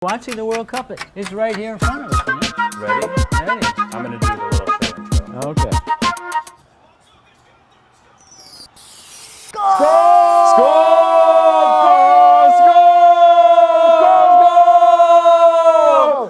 Watching the World Cup is right here in front of us, man. Ready? Ready. I'm going to do the little show intro. Okay. Score! Score!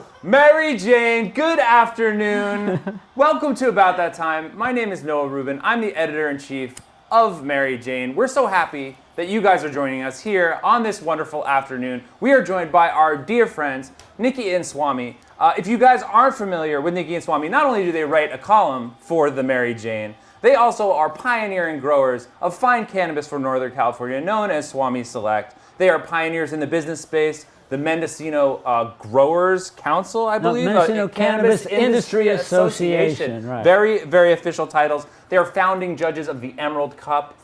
Score! Mary Jane, good afternoon. Welcome to About That Time. My name is Noah Rubin. I'm the editor-in-chief of Mary Jane. We're so happy that you guys are joining us here on this wonderful afternoon. We are joined by our dear friends, Nikki and Swami. If you guys aren't familiar with Nikki and Swami, not only do they write a column for the Mary Jane, they also are pioneering growers of fine cannabis from Northern California, known as Swami Select. They are pioneers in the business space, the Mendocino Growers Council, I believe. Mendocino Cannabis Industry Association. Right. Very, very official titles. They are founding judges of the Emerald Cup.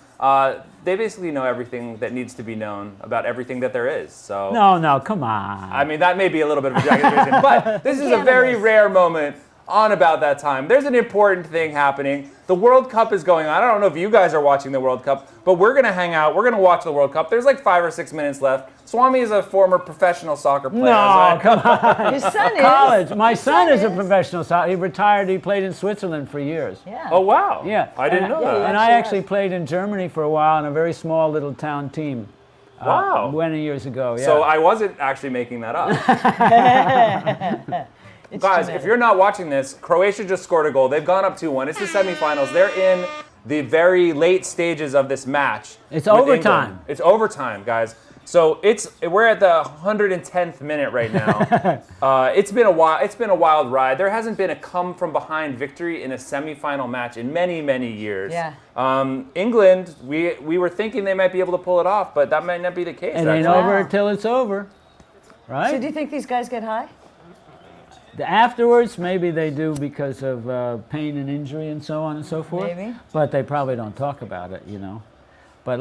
They basically know everything that needs to be known about everything that there is. So No, come on. I mean, that may be a little bit of exaggeration, but this is a very rare moment on About That Time. There's an important thing happening. The World Cup is going on. I don't know if you guys are watching the World Cup, but we're going to hang out. We're going to watch the World Cup. There's like 5 or 6 minutes left. Swami is a former professional soccer player. No, come on. Your son is. College. My son is a professional soccer. He retired. He played in Switzerland for years. Yeah. Oh, wow. Yeah. I didn't know that. And I actually played in Germany for a while in a very small little town team. Wow. Many years ago, yeah. So I wasn't actually making that up. Guys, if you're not watching this, Croatia just scored a goal. They've gone up 2-1. It's the semifinals. They're in the very late stages of this match. It's with overtime. England. It's overtime, guys. So we're at the 110th minute right now. It's been a wild ride. There hasn't been a come from behind victory in a semifinal match in many, many years. Yeah. England, we were thinking they might be able to pull it off, but that might not be the case. It ain't over till it's over, right? So do you think these guys get high? Afterwards, maybe they do because of pain and injury and so on and so forth. Maybe. But they probably don't talk about it, you know. But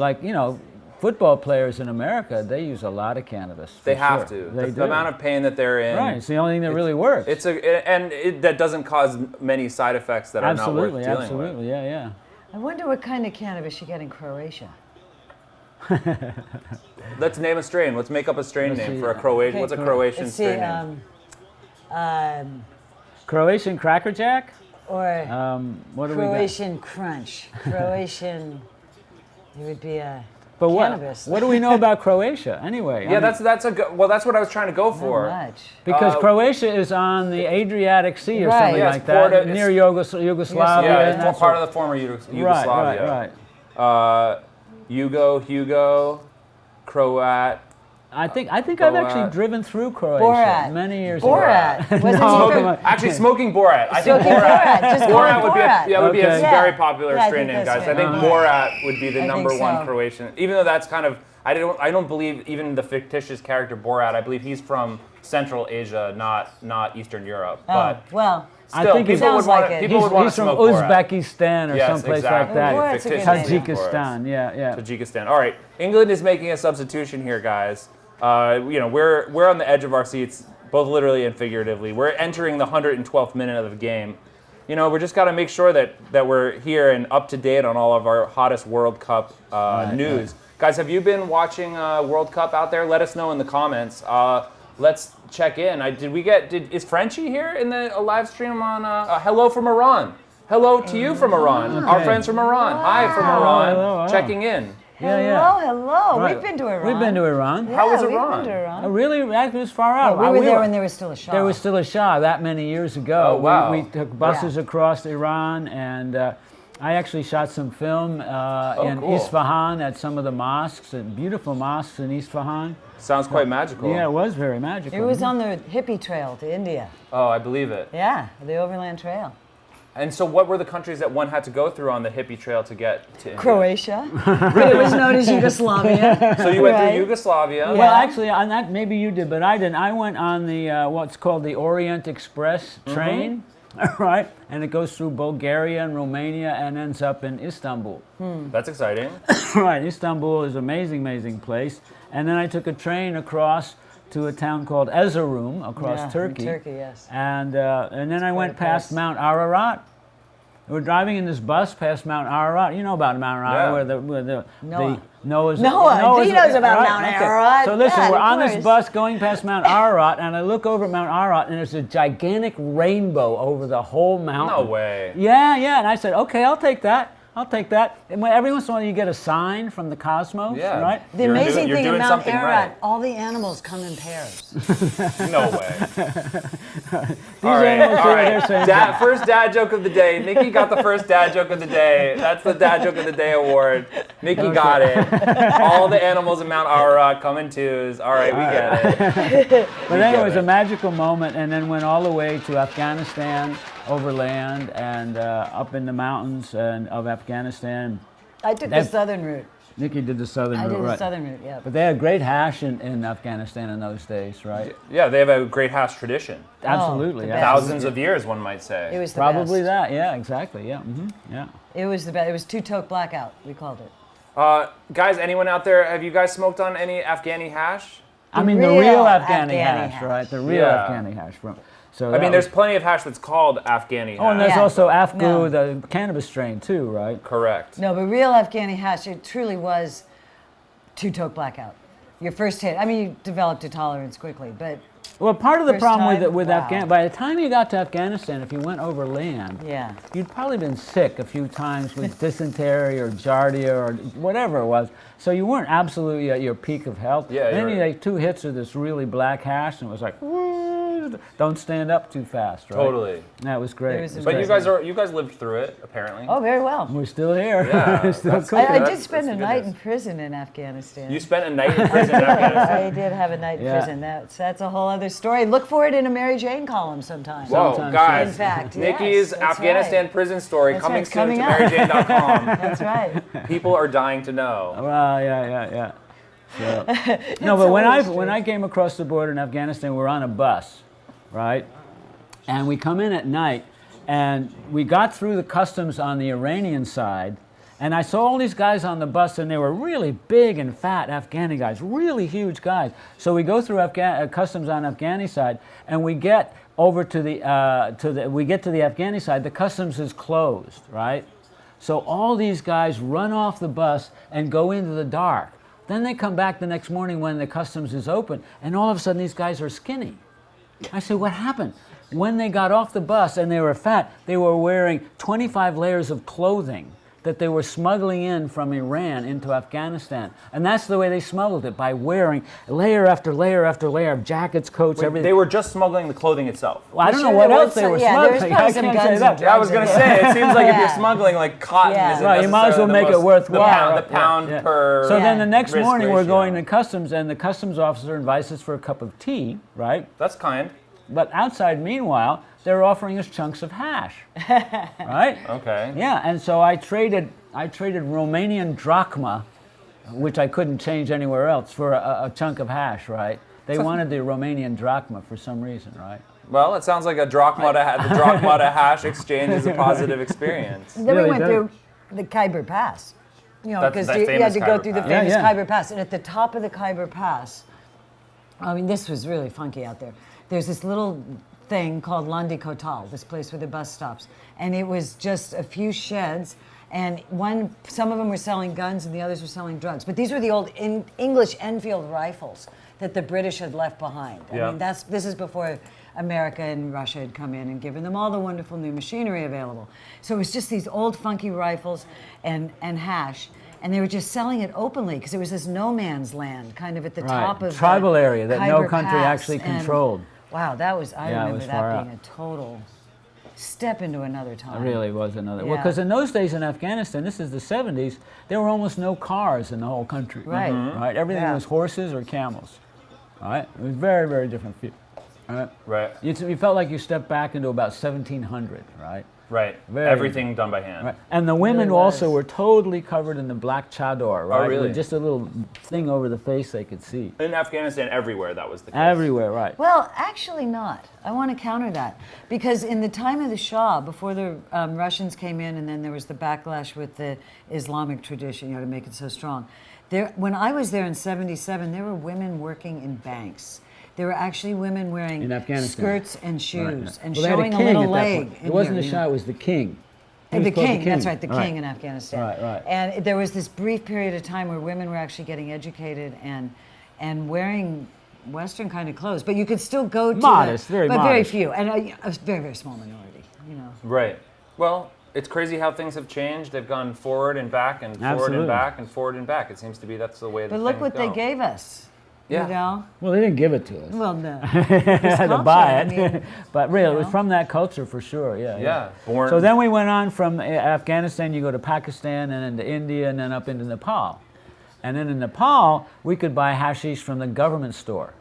football players in America, they use a lot of cannabis. They have to. They do. The amount of pain that they're in. Right, it's the only thing that really works. That doesn't cause many side effects that are not worth dealing with. Absolutely, yeah. I wonder what kind of cannabis you get in Croatia. Let's name a strain. Let's make up a strain Let's name see. for a Croatian. Okay, What's a Croatian strain name? Croatian Cracker Jack? Or What do we got? Croatian Crunch. Croatian, it would be a But cannabis. what do we know about Croatia anyway? Yeah, that's what I was trying to go for. Not much. Because Croatia is on the Adriatic Sea or Right. something Yeah, like it's that, Porta- near Yugoslavia. Yeah, and it's that's part of the former Yugoslavia. Right. Hugo, Croat. I think I've Borat. actually driven through Croatia Borat. many years ago. Borat. Wasn't No, he come from- on. Actually, smoking Borat. I think Smoking Borat. Just call it Borat would be Borat. would be a Okay. very popular Yeah, I strain think name, that's guys. I right. think Borat would be the I number think one so. Croatian. Even though that's kind of I don't believe even the fictitious character Borat. I believe he's from Central Asia, not Eastern Europe. But well, I still, think he people would sounds like want it. people would want He's to from smoke Borat. Uzbekistan or Yes, someplace exactly. like that. Borat's a good Fictitious name. name for us. Tajikistan, yeah. Tajikistan. All right, England is making a substitution here, guys. We're on the edge of our seats, both literally and figuratively. We're entering the 112th minute of the game. We just got to make sure that we're here and up to date on all of our hottest World Cup news. Guys, have you been watching World Cup out there? Let us know in the comments. Let's check in. Is Frenchie here in the live stream on? Hello from Iran. Hello to you from Iran. Our friends from Iran. Hi from Iran. Hello. Checking in. hello. Right. We've been to Iran. We've been to Iran. Yeah, How was we've Iran? been to Iran. Really? That was far out. we were there when there was still a Shah. There was still a Shah that many years ago. Oh, wow. We took buses across Iran, and I actually shot some film in cool. Isfahan at some of the mosques, and beautiful mosques in Isfahan. Sounds quite magical. Yeah, it was very magical. It was on the hippie trail to India. Oh, I believe it. Yeah, the Overland Trail. And so what were the countries that one had to go through on the hippie trail to get to India? Croatia. But it was known as Yugoslavia. So you went Right. through Yugoslavia. Well, actually, on that maybe you did, but I didn't. I went on the what's called the Orient Express train, right? And it goes through Bulgaria and Romania and ends up in Istanbul. That's exciting. Right, Istanbul is an amazing, amazing place. And then I took a train across to a town called Erzurum across Yeah, in Turkey. Turkey, yes. And then I went a past place. Mount Ararat. We're driving in this bus past Mount Ararat. You know about Mount Ararat, Yeah. where the Noah. Noah's. Noah, he knows about right, Mount okay. Ararat. So listen, Yeah, we're of on this course. bus going past Mount Ararat, and I look over at Mount Ararat, and there's a gigantic rainbow over the whole mountain. No way. Yeah, and I said, okay, I'll take that. And every once in a while you get a sign from the cosmos, Yeah. right? The You're amazing you're thing doing in Mount something Ararat, right. all the animals come in pairs. No way. These All right, animals all here, right. they're saying, First dad joke of the day. Nikki got the first dad joke of the day. That's the dad joke of the day award. Nikki got it. All the animals in Mount Ararat come in twos. All right, we get it. But anyway, it was a magical moment, and then went all the way to Afghanistan, overland, and up in the mountains of Afghanistan. I took the southern route. Nikki did the southern I route, did the right? southern route, yeah. But they had great hash in Afghanistan in those days, right? Yeah, they have a great hash tradition. Absolutely, the yeah. best. Thousands of years, one might say. It was the Probably best. that, yeah, exactly, yeah, yeah. It was the best. It was two-toke blackout, we called it. Guys, anyone out there, have you guys smoked on any Afghani hash? I mean, the real real Afghani Afghani hash, hash. right? The real Yeah. Afghani hash. So I that mean, there's was- plenty of hash that's called Afghani hash. Oh, and there's Yeah. also Afghu, No. the cannabis strain too, right? Correct. No, but real Afghani hash, it truly was two-toke blackout. Your first hit. I mean, you developed a tolerance quickly, but Well, part of the First problem time? with Wow. Afghanistan, by the time you got to Afghanistan, if you went over land, yeah. you'd probably been sick a few times with dysentery or giardia or whatever it was. So you weren't absolutely at your peak of health. Yeah, Then you you're- had 2 hits of this really black hash, and it was like, don't stand up too fast, right? Totally. That was great. It was It was But great. you guys lived through it, apparently. Oh, very well. We're still here. Yeah, We're still that's- cooking. I That's- did spend a that's night in goodness. prison in Afghanistan. You spent a night in prison in Afghanistan. I did have a night in Yeah. prison. That's a whole other story. Look for it in a Mary Jane column sometime. Whoa, Sometimes, guys. In fact, Nikki's yes, that's Afghanistan right. prison story That's coming right, it's soon to coming up. maryjane.com. That's right. People are dying to know. Well, yeah. So, no, but It's when always I came across the border in Afghanistan, we were on a bus, right? And we come in at night, and we got through the customs on the Iranian side, and I saw all these guys on the bus, and they were really big and fat Afghani guys, really huge guys. So we go through customs on Afghani side, and we get over to the Afghani side. The customs is closed, right? So all these guys run off the bus and go into the dark. Then they come back the next morning when the customs is open, and all of a sudden these guys are skinny. I said, what happened? When they got off the bus and they were fat, they were wearing 25 layers of clothing that they were smuggling in from Iran into Afghanistan. And that's the way they smuggled it, by wearing layer after layer after layer of jackets, coats, Wait, everything. they were just smuggling the clothing itself. Well, I don't know Sure what there else was they some- were yeah, there was smuggling. probably I some can't guns say and that. Yeah, I was gonna say, it seems like if you're Yeah. smuggling like cotton Yeah. isn't Right, you might as well necessarily make the it most- worthwhile. The pound Yeah. per. So then the next risk morning we're ratio. going to customs, and the customs officer invites us for a cup of tea, right? That's kind. But outside, meanwhile, they're offering us chunks of hash, right? Okay. Yeah, and so I traded Romanian drachma, which I couldn't change anywhere else, for a chunk of hash, right? They wanted the Romanian drachma for some reason, right? Well, it sounds like a drachma to the drachma to hash exchange is a positive experience. Then we Really went does. through the Khyber Pass. You know, That's because that you had famous to go Khyber through the Pass. famous Yeah. Khyber Pass. And at the top of the Khyber Pass, I mean, this was really funky out there. There's this little thing called Landi Kotal, this place where the bus stops. And it was just a few sheds. And some of them were selling guns and the others were selling drugs. But these were the old English Enfield rifles that the British had left behind. Yeah. I mean, this is before America and Russia had come in and given them all the wonderful new machinery available. So it was just these old funky rifles and hash. And they were just selling it openly because it was this no man's land kind of at the top of Tribal the area that no Khyber country Pass. actually And, controlled. wow, I Yeah, it remember was that far being out. a total step into another time. It really was another. Well, Yeah. because in those days in Afghanistan, this is the 70s, there were almost no cars in the whole country. Right. Right? Everything Yeah. was horses or camels. Right? It was very, very different feel. Right? Right. You felt like you stepped back into about 1700, right? Right. Very- Everything done by hand. Right. And the women really also was. were totally covered in the black chador, right? really? With just a little thing over the face they could see. In Afghanistan, everywhere that was the case. Everywhere, right. Well, actually not. I want to counter that. Because in the time of the Shah, before the Russians came in and then there was the backlash with the Islamic tradition, to make it so strong. When I was there in 77, there were women working in banks. There were actually women wearing In Afghanistan. skirts and shoes Right, right. and Well, they had showing a king little at that leg. point. in It wasn't here, the you Shah, know. it was the king. He was The called king, that's right, the Right. king in Afghanistan. Right, right. And there was this brief period of time where women were actually getting educated and wearing Western kind of clothes, but you could still go to Modest, very but very modest. few, and a very, very small minority, you know. Right. Well, it's crazy how things have changed. They've gone forward and back and forward Absolutely. and back and forward and back. It seems to be that's the way that But look things what go. they gave us, Yeah. you know. Well, they didn't give it to us. Well, no. I had to buy it. I mean, but really, it was know. from that culture for sure. Yeah. Yeah. Born. So then we went on from Afghanistan. You go to Pakistan and into India and then up into Nepal. And then in Nepal, we could buy hashish from the government store.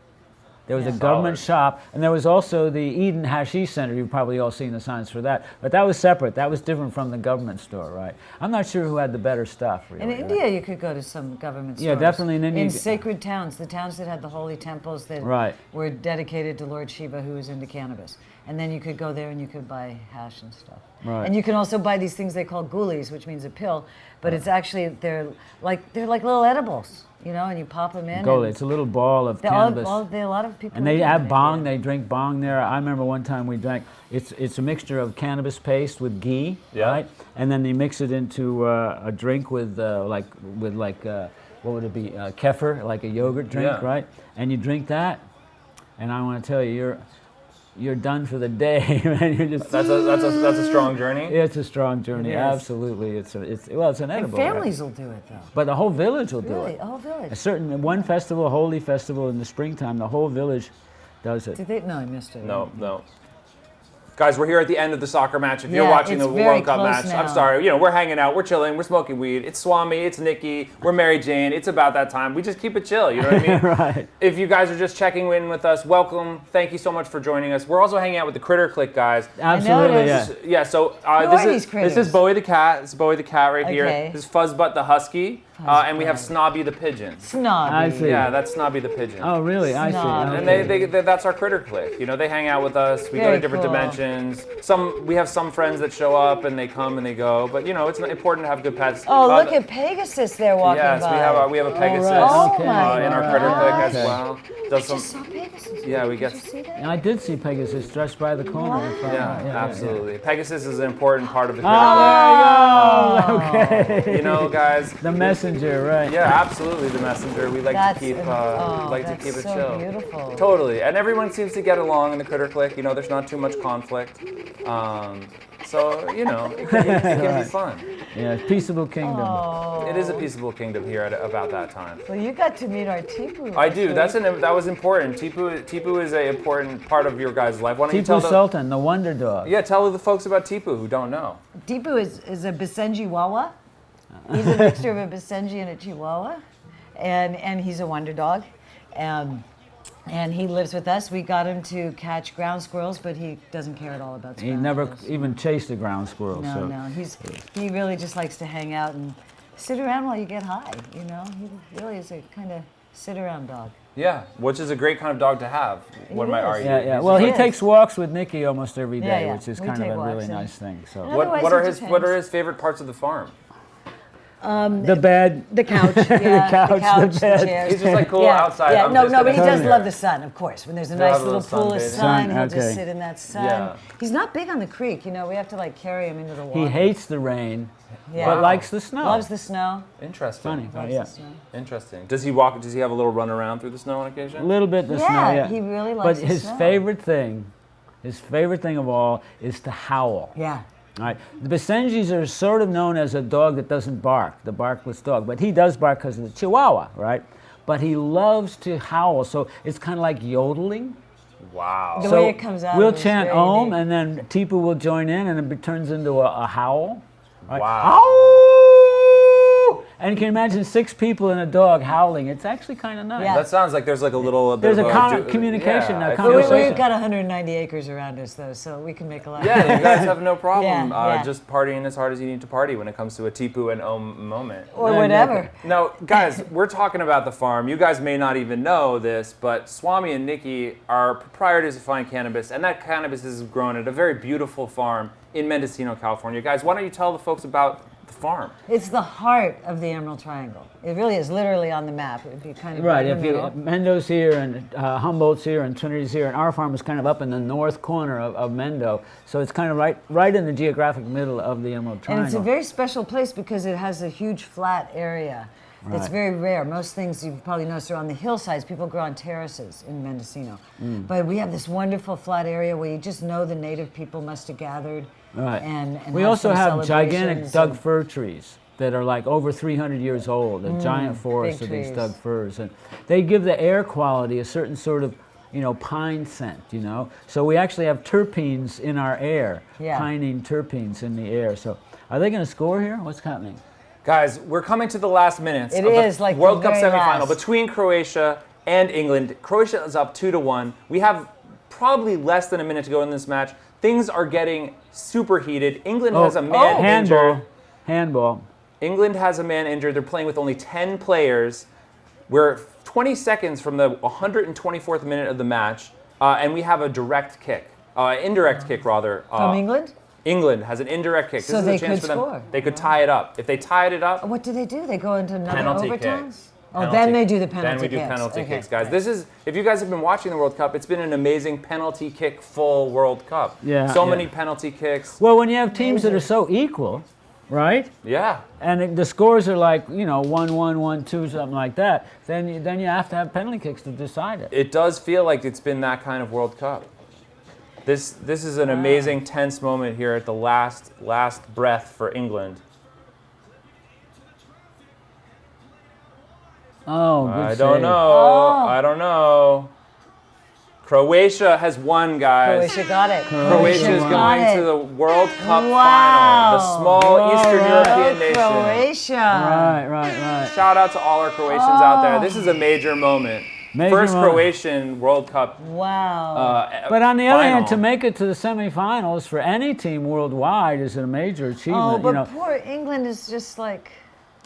There was a government shop, and there was also the Eden Hashish Center. You've probably all seen the signs for that. But that was separate. That was different from the government store, right? I'm not sure who had the better stuff, really. in right? India, you could go to some government stores. Yeah, definitely in India. In sacred towns, the towns that had the holy temples that Right. were dedicated to Lord Shiva, who was into cannabis. And then you could go there and you could buy hash and stuff. Right. And you can also buy these things they call goolies, which means a pill, but it's actually they're like little edibles, you know, and you pop them in. Gola, and it's a little ball of a cannabis. lot of people. And they do have that, bong. yeah. They drink bong there. I remember one time we drank. It's a mixture of cannabis paste with ghee, Yeah. right? And then they mix it into a drink with what would it be? Kefir, like a yogurt drink, Yeah. right? And you drink that, and I want to tell you, you're done for the day, man. You're just. that's a strong journey. It's a strong journey. It is. Absolutely, it's an And edible. right? families will do it though. But the whole village will do Really, it. a whole village. One festival, holy festival in the springtime, the whole village does it. Did they? No, I missed it. No. Guys, we're here at the end of the soccer match. If you're Yeah, watching the it's very World Cup close match, I'm now. sorry. You know, we're hanging out, we're chilling, we're smoking weed. It's Swami, it's Nikki, we're Mary Jane. It's about that time. We just keep it chill, you know what I mean? Right. If you guys are just checking in with us, welcome. Thank you so much for joining us. We're also hanging out with the Critter Clique, guys. Absolutely, noticed. yeah. Yeah, so Who are this these is critters? Bowie the cat. This is Bowie the cat right here. Okay. This is Fuzzbutt the husky, and we have Fuzzbutt. Snobby the pigeon. Snobby. I see. Yeah, that's Snobby the pigeon. Oh, really? I see. Snob. And Okay. that's our Critter Clique. You know, they hang out with us. We go Very to different cool. dimensions. We have some friends that show up and they come and they go. But you know, it's important to have good pets. Oh, look at Pegasus there walking Yes, by. we have a Pegasus Oh Okay. my in our gosh. Critter Clique as Okay. well. I Does just some. saw Pegasus. Yeah, we Did get- you see that? And I did see Pegasus just by the corner. Wow. if I'm Yeah, right. absolutely. Pegasus is an important part of the Critter Oh, okay. Clique. You know, guys. The messenger, right? Yeah, absolutely. The messenger. We like That's to keep. oh, like to that's keep it so chill. beautiful. Totally, and everyone seems to get along in the Critter Clique. You know, there's not too much conflict, so you know, it can be fun. Yeah, peaceable kingdom. Oh. It is a peaceable kingdom here at about that time. Well, you got to meet our Tipu. I do. last week. That was important. Tipu is an important part of your guys' life. Why don't you tell Tipu Sultan, the wonder dog. Yeah, tell the folks about Tipu who don't know. Tipu is a Basenji Wawa. He's a mixture of a Basenji and a Chihuahua, and he's a wonder dog. And he lives with us. We got him to catch ground squirrels, but he doesn't care at all about He ground never squirrels. even chased a ground squirrel. No, so. no. He really just likes to hang out and sit around while you get high. You know, he really is a kind of sit around dog. Yeah, which is a great kind of dog to have. One It might is. argue. Yeah, yeah. He's- Well, he Yes. takes walks with Nikki almost every day, Yeah, yeah. which is We kind of take a really walks, and- nice thing. So Otherwise, What are he his just What are hangs. his favorite parts of the farm? the bed. The couch, yeah, couch, the the couch, the bed. chairs. He's just like cool Yeah, outside. yeah. I'm No, just no, but he gonna does sit love here. the sun, of course. When there's a He'll nice have a little little pool of sunbathing. sun, he'll Sun, just okay. sit in that sun. Yeah. He's not big on the creek, you know. We have to like carry him into the water. He hates the rain, Yeah. but Wow. likes the snow. Loves the snow. Interesting. Funny, Loves yeah. the snow. Interesting. Does he walk? Does he have a little run around through the snow on occasion? A little bit the Yeah, snow, yeah. he really likes But the his snow. favorite thing of all is to howl. Yeah. All right. The Basenjis are sort of known as a dog that doesn't bark, the barkless dog. But he does bark because of the Chihuahua, right? But he loves to howl, so it's kind of like yodeling. Wow. The So way it comes out we'll is chant very Om, unique. and then Tipu will join in, and it turns into a howl. Right? Wow. Howl! And you can imagine 6 people and a dog howling. It's actually kind of nice. Yeah. That sounds like there's like a little. There's bit a of communication, Yeah, a I feel But conversation. we've got 190 acres around us, though, so we can make a lot. Yeah, you guys have no problem Yeah, yeah. just partying as hard as you need to party when it comes to a Tipu and Om moment. Or whatever. Now, guys, we're talking about the farm. You guys may not even know this, but Swami and Nikki are proprietors of fine cannabis, and that cannabis is grown at a very beautiful farm in Mendocino, California. Guys, why don't you tell the folks about the farm. It's the heart of the Emerald Triangle. It really is literally on the map. If you kind of Right, in if the you middle. Mendo's here and Humboldt's here and Trinity's here, and our farm is kind of up in the north corner of Mendo, so it's kind of right in the geographic middle of the Emerald Triangle. And it's a very special place because it has a huge flat area. It's Right. very rare. Most things you've probably noticed are on the hillsides. People grow on terraces in Mendocino. But we have this wonderful flat area where you just know the native people must have gathered. Right. And we had also some have gigantic celebrations Doug and- fir trees that are like over 300 years old, a giant forest big of these trees. Doug firs. And they give the air quality a certain sort of, pine scent, So we actually have terpenes in our air, Yeah. pinene terpenes in the air. So are they going to score here? What's happening? Guys, we're coming to the last minutes It of the is, like, the World Cup very semifinal last. between Croatia and England. Croatia is up 2-1. We have probably less than a minute to go in this match. Things are getting super heated. England has a man handball. injured. Handball. England has a man injured. They're playing with only 10 players. We're 20 seconds from the 124th minute of the match, and we have a direct kick, indirect kick rather. From England? England has an indirect kick. So this is they a chance could for them. score. They could tie it up. If they tied it up, What do they do? They go into another penalty overtime? kicks. Oh, Penalty- then they do the penalty Then we do kicks. penalty Okay, kicks, guys. right. This is, if you guys have been watching the World Cup, it's been an amazing penalty kick full World Cup. Yeah, So yeah. many penalty kicks. Well, when you have teams that are so equal, right? Yeah. And the scores are like, 1-1, 1-2, something like that, then you have to have penalty kicks to decide it. It does feel like it's been that kind of World Cup. This is an amazing tense moment here at the last breath for England. Oh, good I save. don't know. Oh. I don't know. Croatia has won, guys. Croatia got it. Croatia is got going it. to the World Cup Wow. final. The small Whoa, Eastern right. European nation. Croatia. Right. Shout out to all our Croatians out there. This is a major moment. Major First moment. Croatian World Cup. Wow. But on the other hand, final. to make it to the semifinals for any team worldwide is a major achievement. Oh, but poor England is just like.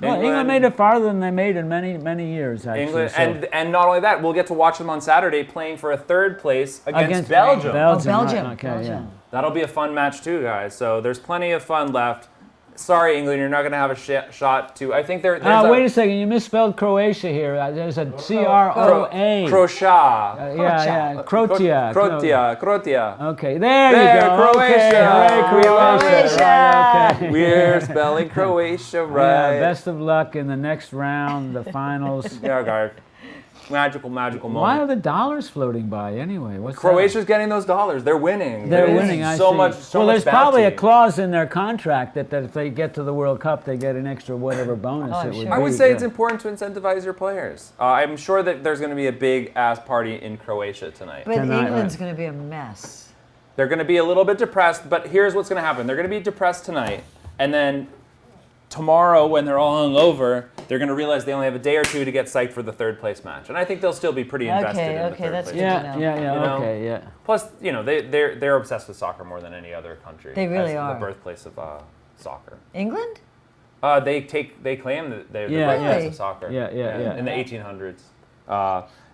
Well, England made it farther than they made in many years, actually. England, so- and not only that, we'll get to watch them on Saturday playing for a third place against Belgium. Belgium. right, okay, Belgium. yeah. That'll be a fun match too, guys. So there's plenty of fun left. Sorry, England, you're not going to have a shot to. I think there's Wait a second, you misspelled Croatia here. There's a C-R-O-A. Croatia. Yeah, Croatia. Croatia. Okay, there There, you go. Croatia. Okay, hooray, We love Croatia. it. Right, okay. We're spelling Croatia right. Yeah, best of luck in the next round, the finals. Yeah, guys. Magical moment. Why are the dollars floating by anyway? What's that? Croatia's getting those dollars. They're winning. They're There's winning. I so see. much. So well, much there's probably a bounty. clause in their contract that if they get to the World Cup, they get an extra whatever bonus Oh, I'm it would sure. be. I would say yeah. it's important to incentivize your players. I'm sure that there's going to be a big ass party in Croatia tonight. But Tonight, England's right. going to be a mess. They're going to be a little bit depressed, but here's what's going to happen. They're going to be depressed tonight, and then tomorrow, when they're all hungover, they're going to realize they only have a day or two to get psyched for the third place match. And I think they'll still be pretty invested in the Okay, third that's place good. match. You know. You know? Okay, yeah. Plus, they're obsessed with soccer more than any other country. They really as are. The birthplace of soccer. England? They claim that they're the Yeah, birthplace yeah. of soccer. Yeah. In the 1800s.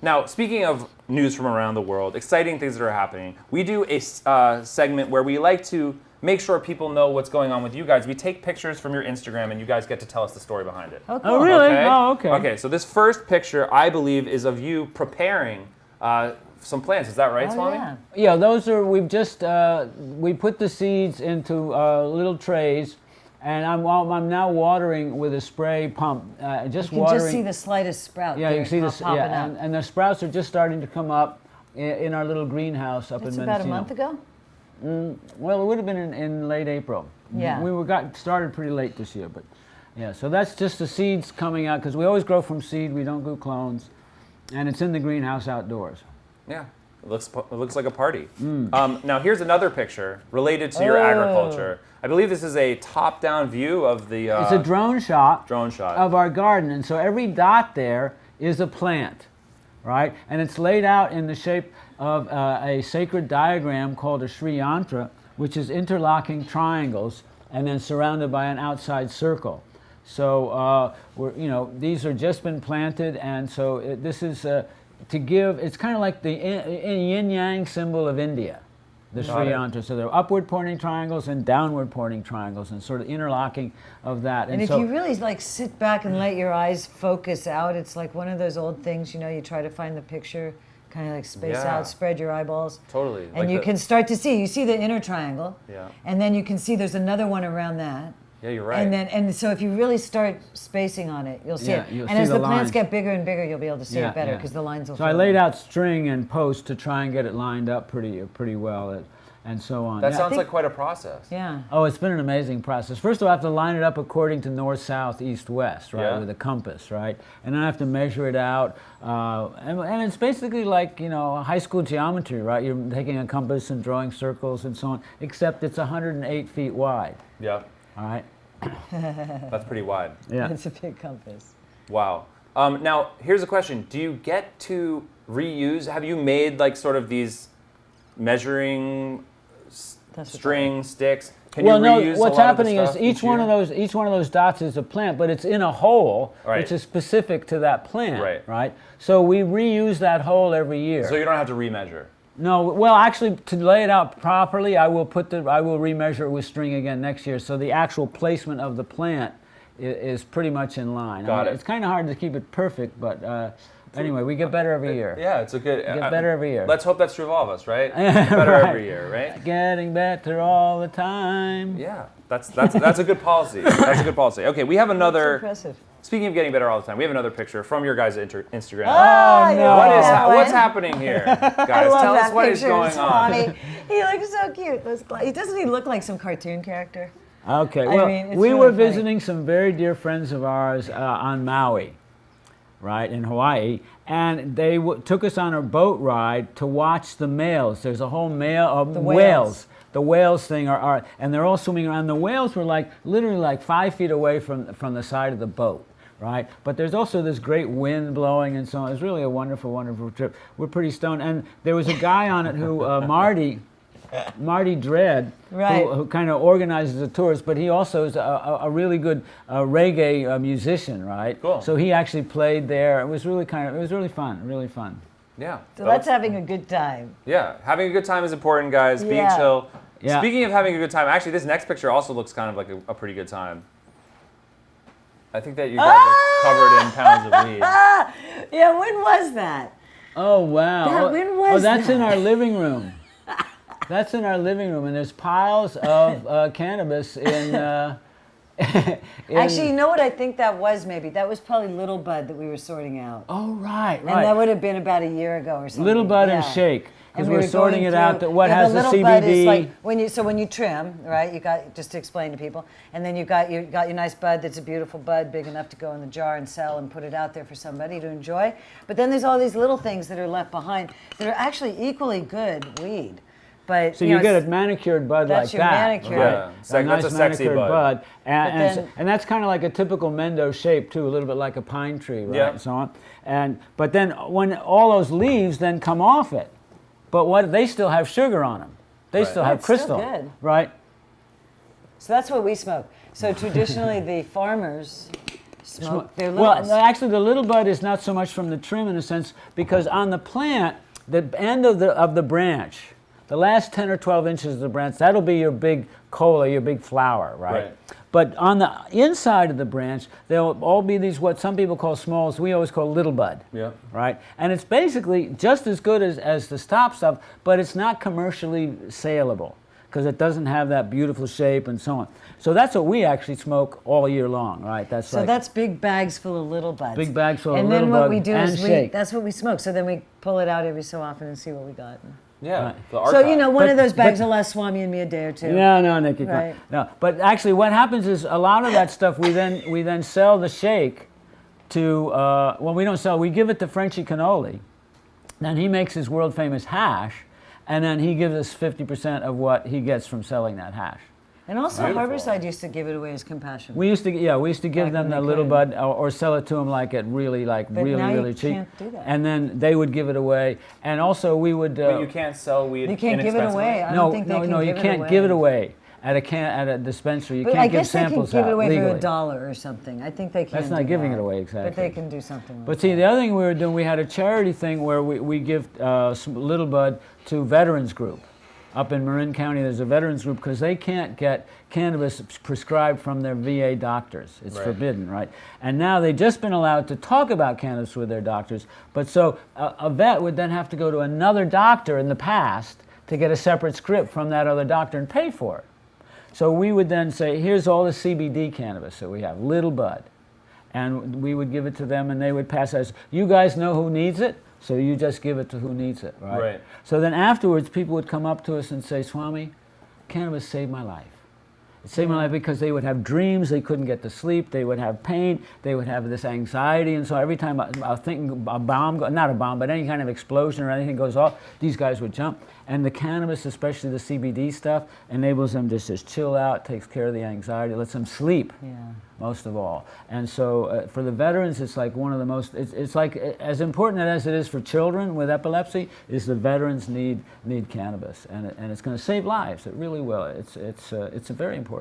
Now, speaking of news from around the world, exciting things that are happening, we do a segment where we like to make sure people know what's going on with you guys. We take pictures from your Instagram, and you guys get to tell us the story behind it. Oh, cool. Oh, really? Okay? Oh, okay. Okay, so this first picture, I believe, is of you preparing some plants. Is that right, Oh, Swami? yeah. Yeah, those are, we've just, we put the seeds into little trays, and I'm now watering with a spray pump. Just You can watering. just see the slightest sprout. Yeah, there you can see this. popping Yeah, up. and the sprouts are just starting to come up in our little greenhouse up That's in about a Mendocino. month ago? Well, it would have been in late April. Yeah. We got started pretty late this year, but yeah. So that's just the seeds coming out because we always grow from seed. We don't do clones, and it's in the greenhouse outdoors. Yeah, it looks like a party. Now here's another picture related to your agriculture. I believe this is a top-down view of the It's a drone shot. drone shot. Of our garden, and so every dot there is a plant, right? And it's laid out in the shape of a sacred diagram called a Sri Yantra, which is interlocking triangles and then surrounded by an outside circle. So these are just been planted, and so this is to give. It's kind of like the yin yang symbol of India, the Got Sri it. Yantra. So there are upward pointing triangles and downward pointing triangles, and sort of interlocking of that. And if so, you really like sit back and let your eyes focus out, it's like one of those old things, you know, you try to find the picture, kind of like space Yeah. out, spread your eyeballs. Totally. And you can start to see, you see the inner triangle. Yeah. And then you can see there's another one around that. Yeah, you're right. And so if you really start spacing on it, you'll see Yeah, it. you'll And see as the the plants lines. get bigger and bigger, you'll be able to see Yeah, it better yeah. because the lines will So I fill laid in. out string and post to try and get it lined up pretty well, and so on. that Yeah. sounds like quite a process. Yeah. Oh, it's been an amazing process. First of all, I have to line it up according to north, south, east, west, right, Yeah. with a compass, right? And then I have to measure it out. And it's basically like, you know, high school geometry, right? You're taking a compass and drawing circles and so on, except it's 108 feet wide, Yeah. all right? That's pretty wide. Yeah. It's a big compass. Wow. Now, here's a question. Do you get to reuse? Have you made like sort of these measuring That's what string sticks? Can Well, you no. reuse What's a lot happening of is the stuff each one year? of those dots is a plant, but it's in a hole, Right. which is specific to that plant, Right. right? So we reuse that hole every year. So you don't have to remeasure. No, well, actually, to lay it out properly, I will remeasure it with string again next year. So the actual placement of the plant is pretty much in line. Got it. It's kind of hard to keep it perfect, but anyway, we get better every year. Yeah, it's a good. Get better every year. Let's hope that's true of all of us, right? Get better Right. every year, right? Getting better all the time. Yeah, that's a good policy. That's a good policy. Okay, we have That's another. impressive. Speaking of getting better all the time, we have another picture from your guys' Instagram. Oh, no. What's happening here, guys? I love Tell that us what is picture. going It's on. funny. He looks so cute. Doesn't he look like some cartoon character? Okay, I well, mean, it's we really were funny. visiting some very dear friends of ours on Maui, right, in Hawaii, and they took us on a boat ride to watch the males. There's a whole The whales. whales. The whales thing and they're all swimming around. The whales were like literally like 5 feet away from the side of the boat, right? But there's also this great wind blowing and so on. It was really a wonderful, wonderful trip. We're pretty stoned, and there was a guy on it who Marty Dredd, Right. who kind of organizes the tours, but he also is a really good reggae musician, right? Cool. So he actually played there. It was really fun, really fun. Yeah. So that's having a good time. Yeah, having a good time is important, guys. Being Yeah. chill. Yeah. Speaking of having a good time, actually, this next picture also looks kind of like a pretty good time. I think that you guys are covered in pounds of weed. Yeah, when was that? Oh wow! Yeah, when was that's in that? our living room. That's in our living room, and there's piles of cannabis in. Actually, you know what I think that was maybe? That was probably Little Bud that we were sorting out. Oh right, And that would have been about a year ago or something. Little Bud and Yeah. Shake, because And we're were sorting going it out. through- That what yeah, has the little bud is CBD. like when you trim, right? You got, just to explain to people, and then you got your nice bud that's a beautiful bud, big enough to go in the jar and sell and put it out there for somebody to enjoy. But then there's all these little things that are left behind that are actually equally good weed. But So you get it's- a manicured bud that's like your that. manicured. right? Yeah, that's a nice sexy manicured bud. And, then- and that's kind of like a typical Mendo shape too, a little bit like a pine tree, right? Yeah. And so on. But then when all those leaves then come off it, but what they still have sugar on them. They Right. still Oh, have it's still crystal, good. right? So that's what we smoke. So traditionally, the farmers smoke their Well, littles. no, actually, the little bud is not so much from the trim in a sense, because on the plant, the end of the branch, the last 10 or 12 inches of the branch, that'll be your big cola, your big flower, right? Right. But on the inside of the branch, there'll all be these what some people call smalls, we always call little bud. Yeah. Right? And it's basically just as good as the stop stuff, but it's not commercially saleable because it doesn't have that beautiful shape and so on. So that's what we actually smoke all year long, right? That's So like that's big bags full of little buds. Big bags full of and little then what bud we do and is shake. that's what we smoke. So then we pull it out every so often and see what we got. Yeah. Right. The So archive. you know, one But- of those bags but- will last Swami and me a day or two. No, Nikki. come on. Right. No, but actually, what happens is a lot of that stuff we then sell the shake to. Well, we don't sell. We give it to Frenchy Cannoli. Then he makes his world famous hash, and then he gives us 50% of what he gets from selling that hash. And also, Beautiful. Harborside used to give it away as compassion. We used to give Back them when the they little could. bud or sell it to them like at really But now really you cheap. can't do that. And then they would give it away, and also we would. But you can't sell weed. You can't give it inexpensively? away. I no, don't think they no, can no, you give can't it give it away at a dispensary. You But can't I give guess they can samples give it out away legally. for $1 or something. I think they can. That's not do giving that. it away, exactly. But they can do something. But see, the other thing we were doing, we had a charity thing where we give some little bud to veterans group. up in Marin County, there's a veterans group because they can't get cannabis prescribed from their VA doctors. It's forbidden, right? And now they've just been allowed to talk about cannabis with their doctors. But so a vet would then have to go to another doctor in the past to get a separate script from that other doctor and pay for it. So we would then say, here's all the CBD cannabis that we have, little bud. And we would give it to them and they would pass us. You guys know who needs it, so you just give it to who needs it, right? Right. So then afterwards, people would come up to us and say, Swami, cannabis saved my life. It saved my life because they would have dreams, they couldn't get to sleep, they would have pain, they would have this anxiety, and so every time I was thinking a bomb, not a bomb, but any kind of explosion or anything goes off, these guys would jump. And the cannabis, especially the CBD stuff, enables them to just chill out, takes care of the anxiety, lets them sleep, most of all. And so for the veterans, it's like one of the most, it's like as important as it is for children with epilepsy, is the veterans need cannabis. And it's going to save lives, it really will. It's very important.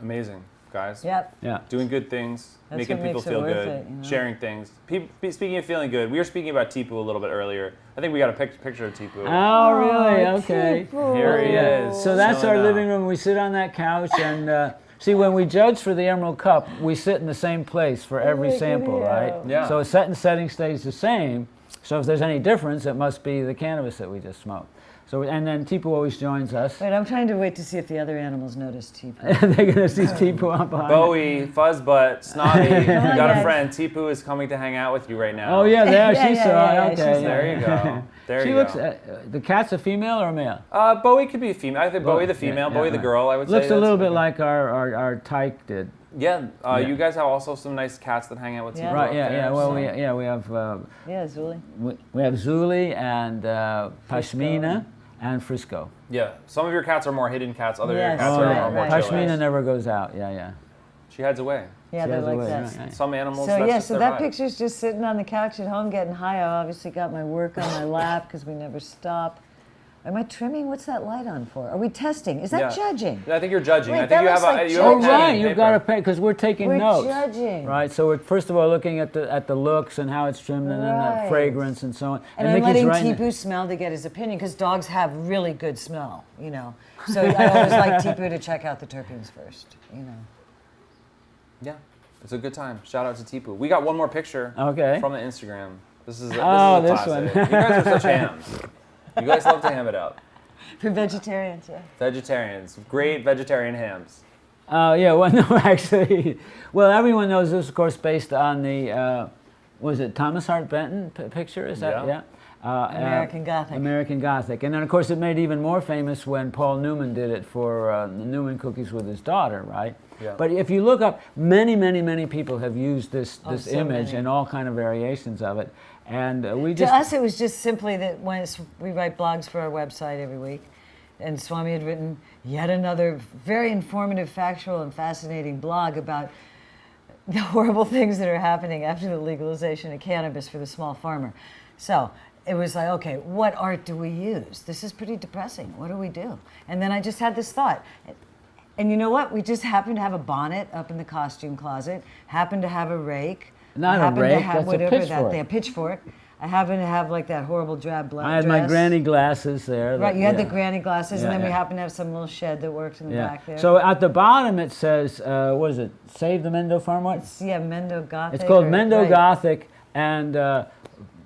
Amazing, guys. Yep. Yeah. Doing good things, That's making what people makes it feel worth good, it, you know? sharing things. Speaking of feeling good, we were speaking about Tipu a little bit earlier. I think we got a picture of Tipu. Oh, really? Okay. Here he is. So that's chilling our out. living room. We sit on that couch and see, when we judge for the Emerald Cup, we sit in the same place for every sample, right? Yeah. So setting stays the same. So if there's any difference, it must be the cannabis that we just smoked. So, and then Tipu always joins us. Wait, I'm trying to wait to see if the other animals notice Tipu. They're going to see Tipu up behind. Bowie, Fuzzbutt, Snobby, you got a guys. friend. Tipu is coming to hang out with you right now. Oh, yeah, there Yeah, she yeah, saw yeah, it. yeah, Okay. she saw There you go. There She you looks, go. the cat's a female or a male? Bowie could be a female. I think Bowie the female, Bowie the right. girl, I would say. Looks a That's- little bit like our tyke did. Yeah, Yeah. you guys have also some nice cats that hang out with Yeah. Tipu. Right, up yeah, there, yeah. Well, so- we have Yeah, Zuli. we have Zuli and Pashmina and Frisco. Yeah, some of your cats are more hidden cats. Other Yes, cats right, are more right. chill. Pashmina never goes out. Yeah. She hides away. Yeah, She they're has a like way, that. right, right. Some animals. So that's yeah, just so their that vibe. picture's just sitting on the couch at home getting high. I obviously got my work on my lap because we never stop. Am I trimming? What's that light on for? Are we testing? Is that Yeah. judging? I think you're judging. Wait, I think that you have looks a. like You have a Oh, judging. pen right. and You've paper. got to pay because we're taking We're notes. judging. Right. So we're first of all looking at the looks and how it's trimmed and then Right. the fragrance and so on. And I'm Nikki's letting writing Tipu smell to get his opinion because dogs have really good smell, you know. So I always like Tipu to check out the terpenes first, you know. Yeah, it's a good time. Shout out to Tipu. We got one more picture. Okay. From the Instagram. This is a this classic. one. You guys are such hams. You guys love to ham it up. For vegetarians, yeah. Vegetarians, great vegetarian hams. Yeah. Well, no, actually, well, everyone knows this, of course, based on the was it Thomas Hart Benton picture? Is that Yeah. American Gothic. American Gothic, and then of course it made even more famous when Paul Newman did it for the Newman cookies with his daughter, right? Yeah. But if you look up, many people have used this so image many. and all kind of variations of it, and we To just us, it was just simply that we write blogs for our website every week, and Swami had written yet another very informative, factual, and fascinating blog about the horrible things that are happening after the legalization of cannabis for the small farmer. So it was like, okay, what art do we use? This is pretty depressing. What do we do? And then I just had this thought. And you know what? We just happened to have a bonnet up in the costume closet, happened to have a rake. Not a happened to rake, have that's a whatever pitchfork. a pitchfork. I happen to have like that horrible drab black I had my dress. granny glasses there. Right, you had the yeah. granny glasses, Yeah, and then we yeah. happen to have some little shed that worked in the Yeah. back there. So at the bottom it says, what is it? Save the Mendo Farm. What? yeah, Mendo Gothic. It's called or- Mendo right. Gothic and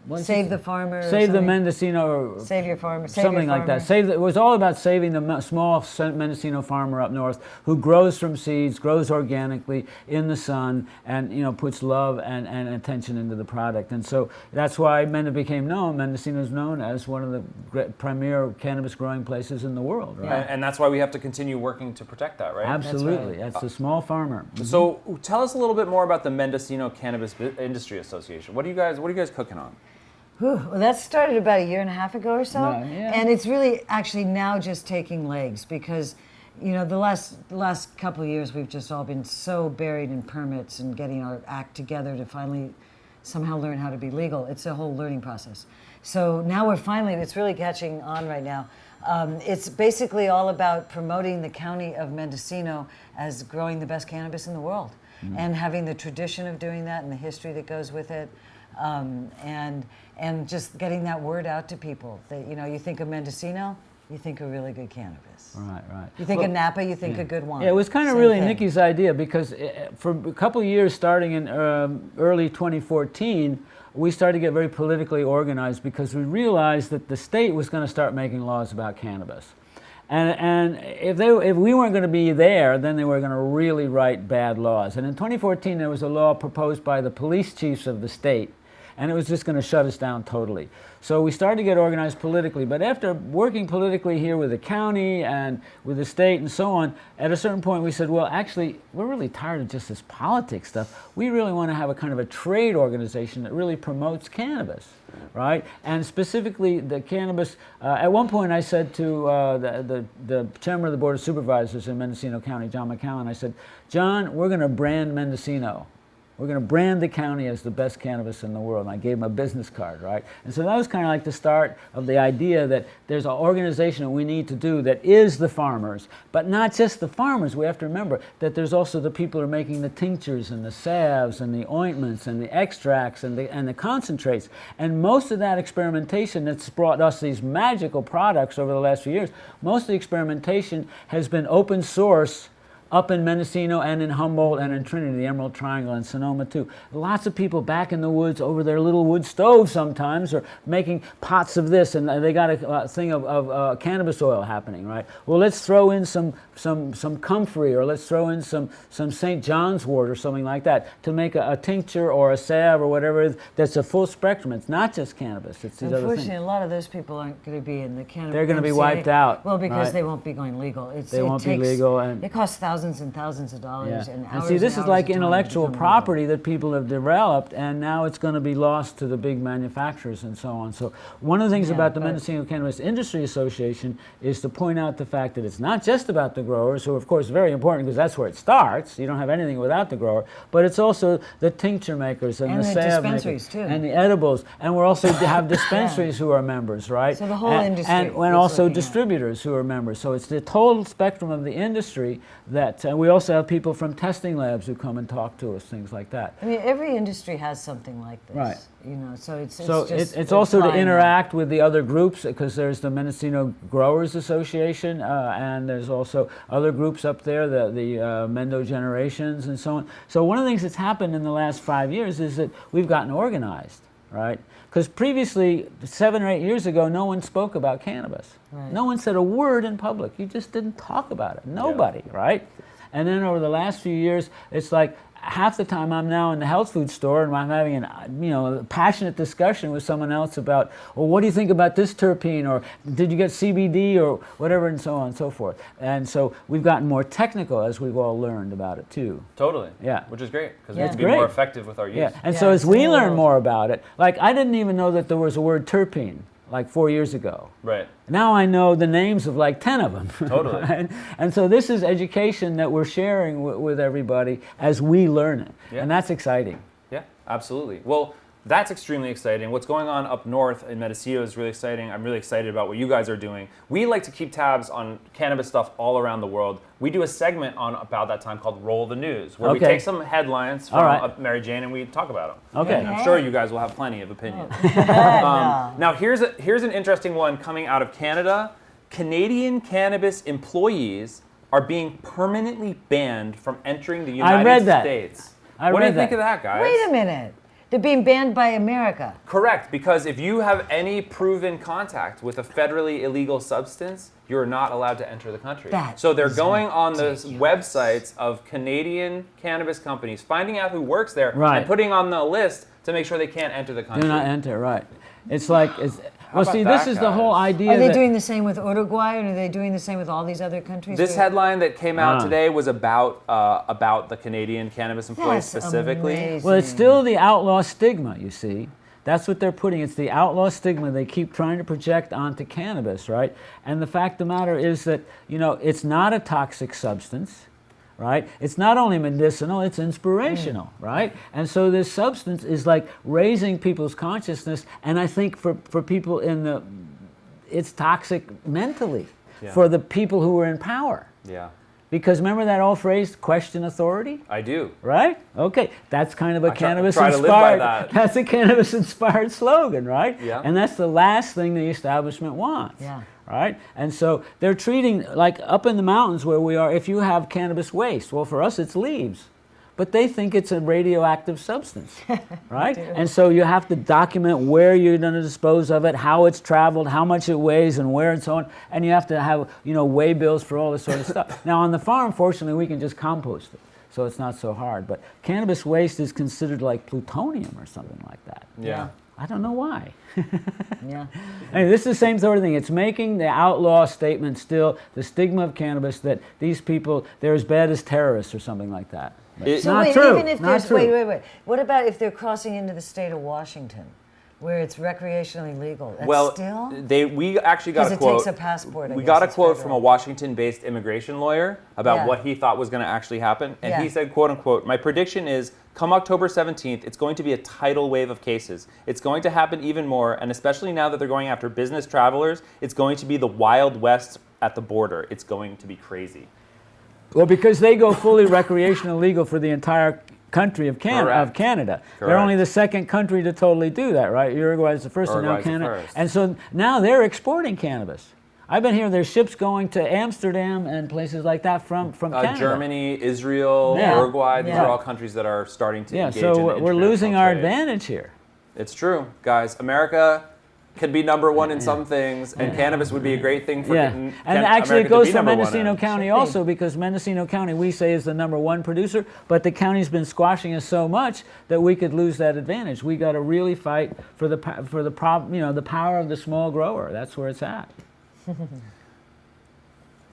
what is Save it? the farmer. or Save the something. Mendocino. Save your farmer. Save Something your like that. farmer. It was all about saving the small Mendocino farmer up north who grows from seeds, grows organically in the sun, and puts love and attention into the product. And so that's why Mendocino is known as one of the premier cannabis growing places in the world. Right? And that's why we have to continue working to protect that, right? Absolutely, that's the small farmer. So tell us a little bit more about the Mendocino Cannabis Industry Association. What are you guys cooking on? Well, that started about 1.5 years ago or so, Yeah. and it's really actually now just taking legs because, the last couple of years we've just all been so buried in permits and getting our act together to finally somehow learn how to be legal. It's a whole learning process. So now it's really catching on right now. It's basically all about promoting the county of Mendocino as growing the best cannabis in the world, and having the tradition of doing that and the history that goes with it. And just getting that word out to people that you think of Mendocino, you think a really good cannabis. Right. You think a Napa, you think a good wine. Yeah, it was kind of Same really thing. Nikki's idea because for a couple of years, starting in early 2014, we started to get very politically organized because we realized that the state was going to start making laws about cannabis. And if we weren't going to be there, then they were going to really write bad laws. And in 2014, there was a law proposed by the police chiefs of the state, and it was just going to shut us down totally. So we started to get organized politically. But after working politically here with the county and with the state and so on, at a certain point we said, well, actually, we're really tired of just this politics stuff. We really want to have a kind of a trade organization that really promotes cannabis, right? And specifically the cannabis, at one point I said to the chairman of the Board of Supervisors in Mendocino County, John McCallan, I said, John, we're going to brand Mendocino. We're going to brand the county as the best cannabis in the world. And I gave him a business card, right? And so that was kind of like the start of the idea that there's an organization that we need to do that is the farmers, but not just the farmers. We have to remember that there's also the people who are making the tinctures and the salves and the ointments and the extracts and the concentrates. And most of that experimentation that's brought us these magical products over the last few years, most of the experimentation has been open source up in Mendocino and in Humboldt and in Trinity, the Emerald Triangle, and Sonoma too. Lots of people back in the woods over their little wood stove sometimes are making pots of this, and they got a thing of cannabis oil happening, right? Well, let's throw in some comfrey, or let's throw in some St. John's wort or something like that to make a tincture or a salve or whatever it is that's a full spectrum. It's not just cannabis, it's these other Unfortunately, things. a lot of those people aren't going to be in the cannabis. They're going to be MCA. wiped out. Well, because right? they won't be going legal. They won't be legal, and it costs thousands and thousands of dollars and hours. And see, this and is like hours of time to intellectual become property legal. that people have developed, and now it's going to be lost to the big manufacturers and so on. So one of the things Yeah, about the but- Mendocino Cannabis Industry Association is to point out the fact that it's not just about the growers, who are of course very important because that's where it starts. You don't have anything without the grower, but it's also the tincture makers and And the the salve dispensaries, makers too. and the edibles, and we're also have dispensaries who are members, right? So the whole and, industry and is also looking at. distributors who are members. So it's the total spectrum of the industry that we also have people from testing labs who come and talk to us, things like that. I mean, every industry has something like this. Right. You know, so it's So just it's also to applying interact with the other groups, because there's the Mendocino Growers Association, and there's also other groups up there, the Mendo Generations and so on. So one of the things that's happened in the last 5 years is that we've gotten organized, right? Because previously, 7 or 8 years ago, no one spoke about cannabis. Right. No one said a word in public. You just didn't talk about it. Nobody, right? And then over the last few years, it's like half the time I'm now in the health food store and I'm having a passionate discussion with someone else about, well, what do you think about this terpene, or did you get CBD or whatever, and so on and so forth. And so we've gotten more technical as we've all learned about it too. Totally. Yeah. Which is great, because we Yeah. have to be Great. more effective with our use. Yeah, and Yeah, so as it's we a learn little- more about it, like I didn't even know that there was a word terpene like 4 years ago. Right. Now I know the names of like 10 of them. Totally. And so this is education that we're sharing with everybody as we learn it. Yeah. And that's exciting. Yeah, absolutely. Well, that's extremely exciting. What's going on up north in Mendocino is really exciting. I'm really excited about what you guys are doing. We like to keep tabs on cannabis stuff all around the world. We do a segment on About That Time called Roll the News, where we Okay. take some headlines from All right. Mary Jane and we talk about them. Okay. And I'm sure you guys will have plenty of opinions. No. Now, here's an interesting one coming out of Canada. Canadian cannabis employees are being permanently banned from entering the United read that. States. I What do you read think that. of that, guys? Wait a minute. They're being banned by America. Correct, because if you have any proven contact with a federally illegal substance, you're not allowed to enter the country. That So they're is going on the ridiculous. websites of Canadian cannabis companies, finding out who works there, Right. and putting on the list to make sure they can't enter the country. Do not enter, right. It's like, well, about see, that, this is the whole guys? idea Are they that, doing the same with Uruguay, and are they doing the same with all these other countries? This headline that came out Ah. today was about the Canadian cannabis employees That's specifically. amazing. well, it's still the outlaw stigma, you see. That's what they're putting. It's the outlaw stigma they keep trying to project onto cannabis, right? And the fact of the matter is that, it's not a toxic substance, right? It's not only medicinal, it's inspirational, right? And so this substance is like raising people's consciousness, and I think for people it's toxic mentally Yeah. for the people who are in power. Yeah, Because remember that old phrase, question authority? I do. Right? Okay, that's kind of a I try to cannabis-inspired. live by that. That's a cannabis-inspired slogan, right? Yeah. And that's the last thing the establishment wants. Yeah. right? And so they're treating, like up in the mountains where we are, if you have cannabis waste, well, for us it's leaves. But they think it's a radioactive substance, right? And so you have to document where you're going to dispose of it, how it's traveled, how much it weighs, and where and so on. And you have to have, weigh bills for all this sort of stuff. Now on the farm, fortunately, we can just compost it, so it's not so hard. But cannabis waste is considered like plutonium or something like that. Yeah. I don't know why. Yeah. Anyway, this is the same sort of thing. It's making the outlaw statement still, the stigma of cannabis, that these people, they're as bad as terrorists or something like that. So not wait, true. even if Not there's true. wait. What about if they're crossing into the state of Washington, where it's recreationally legal? That's Well, still? we actually got a 'Cause it quote. takes a passport, I We guess got a it's quote from a federal. Washington-based immigration lawyer about Yeah. what he thought was going to actually happen, and Yeah. he said, "quote unquote, my prediction is, come October 17th, it's going to be a tidal wave of cases. It's going to happen even more, and especially now that they're going after business travelers, it's going to be the Wild West at the border. It's going to be crazy." Well, because they go fully recreational legal for the entire country of Correct. Canada. They're Correct. only the second country to totally do that, right? Uruguay is the first, and now Uruguay's the Canada. first. And so now they're exporting cannabis. I've been hearing there's ships going to Amsterdam and places like that from Canada. Germany, Israel, Yeah. Uruguay, these Yeah. are all countries that are starting to Yeah, engage so in we're international losing our trade. advantage here. It's true, guys. America could be number one in some things, and cannabis would be a great thing for Yeah, getting and America actually it to goes be for number one Mendocino in. County Should be. also, because Mendocino County we say is the number one producer, but the county's been squashing us so much that we could lose that advantage. We got to really fight for the the power of the small grower. That's where it's at.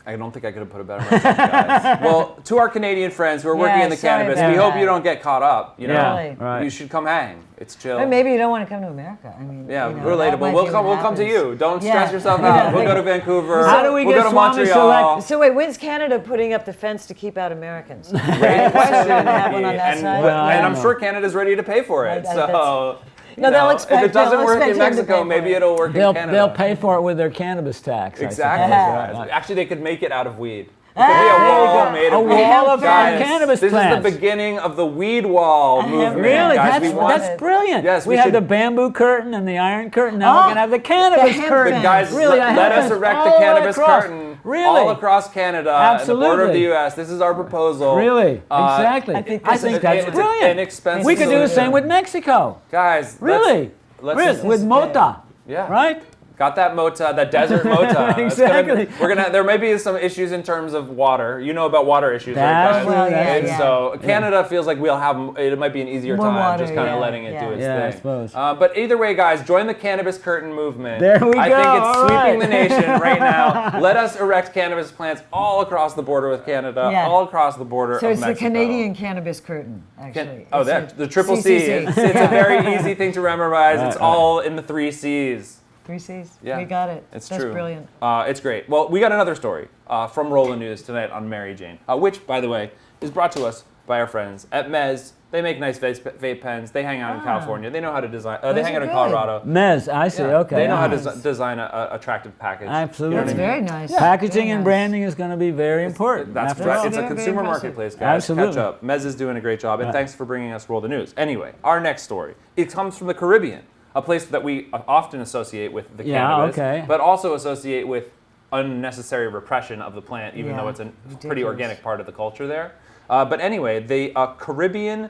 I don't think I could have put it better myself, guys. Well, to our Canadian friends who are working Yeah, in the sorry cannabis, about we hope that. you don't get caught up. You know, Yeah, Really? right. you should come hang. It's chill. Or maybe you don't want to come to America. I mean, Yeah, that relatable. might We'll be come. what We'll come to happens. you. Don't Yeah. stress yourself out. We'll go to Vancouver. How do we we'll get go to Swami Montreal. Select? So wait, when's Canada putting up the fence to keep out Americans? Great question. have one on Nikki. that and side? Well, I and don't I'm sure know. Canada's ready to pay for it. I- So. that's- you No, they'll know, expect- if it doesn't they'll work in expect him to Mexico, pay for maybe it. it'll work in Canada. They'll pay for it with their cannabis tax. I Exactly. suppose. Right. Actually, they could make it out of weed. It could be a wall made A of weed. wall of Guys, cannabis this plants. is the beginning of the weed wall movement. Really? guys. That's, We want- that's brilliant. Yes, we we have should- the bamboo curtain and the iron curtain. Now we're Oh, going to have the cannabis the hemp curtain. fence. Guys, Really, a let hemp us fence erect all the the way cannabis across. curtain Really? all across Canada and the border of the Absolutely. U.S. This is our proposal. Really? Exactly. I think I this think is- that's it's brilliant. an inexpensive We could do the solution. same with Mexico. Guys, Really? let's Really? just- With mota. Yeah. Right? Got that mota, that desert mota. It's gonna Exactly. be- there may be some issues in terms of water. You know about water issues, right, That's guys? true, Well, yeah, And yeah. so Canada feels like we'll have, it might be an easier More time water, just kind of yeah, letting it yeah. do its Yeah, I thing. suppose. But either way, guys, join the cannabis curtain movement. There we I go, think it's all sweeping right. the nation right now. Let us erect cannabis plants all across the border with Canada, Yeah. all across the border So of it's Mexico. the Canadian cannabis curtain, actually. Oh, It's that a the triple C. CCC. It's a very easy thing to memorize. It's Right, all in the 3 C's. 3 C's. Yeah. We got it. It's That's true. brilliant. It's great. Well, we got another story from Roland News tonight on Mary Jane, which, by the way, is brought to us by our friends at Mez. They make nice vape pens. They hang out in California. They know how to design. They Those hang are out in good. Colorado. Mez, I see. Yeah, Okay. They know how to Nice. design a attractive package. Absolutely. That's what I very nice. Packaging Very and nice. branding is going to be very important. That's after right. all. It's a Very, very consumer impressive. marketplace, guys. Absolutely. Catch up. Mez is doing a great job, and Right. thanks for bringing us Roll the News. Anyway, our next story. It comes from the Caribbean, a place that we often associate with the Yeah, cannabis, okay. but also associate with unnecessary repression of the plant, even Yeah, though it's a pretty ridiculous. organic part of the culture there. But anyway, the Caribbean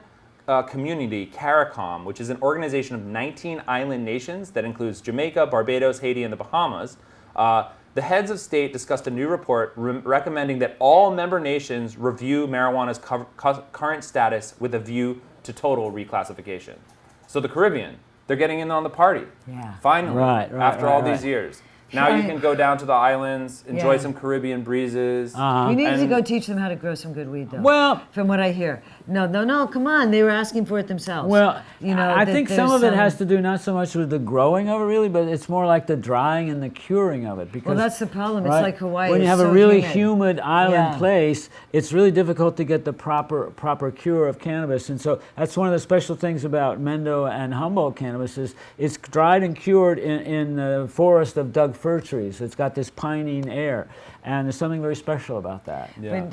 community, CARICOM, which is an organization of 19 island nations that includes Jamaica, Barbados, Haiti, and the Bahamas, the heads of state discussed a new report recommending that all member nations review marijuana's current status with a view to total reclassification. So the Caribbean, they're getting in on the party. Yeah. Finally, Right, after all right. these years. Now you Right. can go down to the islands, enjoy Yeah. some Caribbean breezes. We need to And- go teach them how to grow some good weed, though. Well- from what I hear. No, come on. They were asking for it themselves. Well, you know, I that think some there's of it has to do not so much with the growing of it, really, but it's more like the drying and the curing of it. Because, Well, that's the problem. It's right, like Hawaii. When you It's have a so really humid. humid island Yeah. place, it's really difficult to get the proper cure of cannabis. And so that's one of the special things about Mendo and Humboldt cannabis is it's dried and cured in the forest of Doug fir trees. It's got this pining air, and there's something very special about that. Yeah. But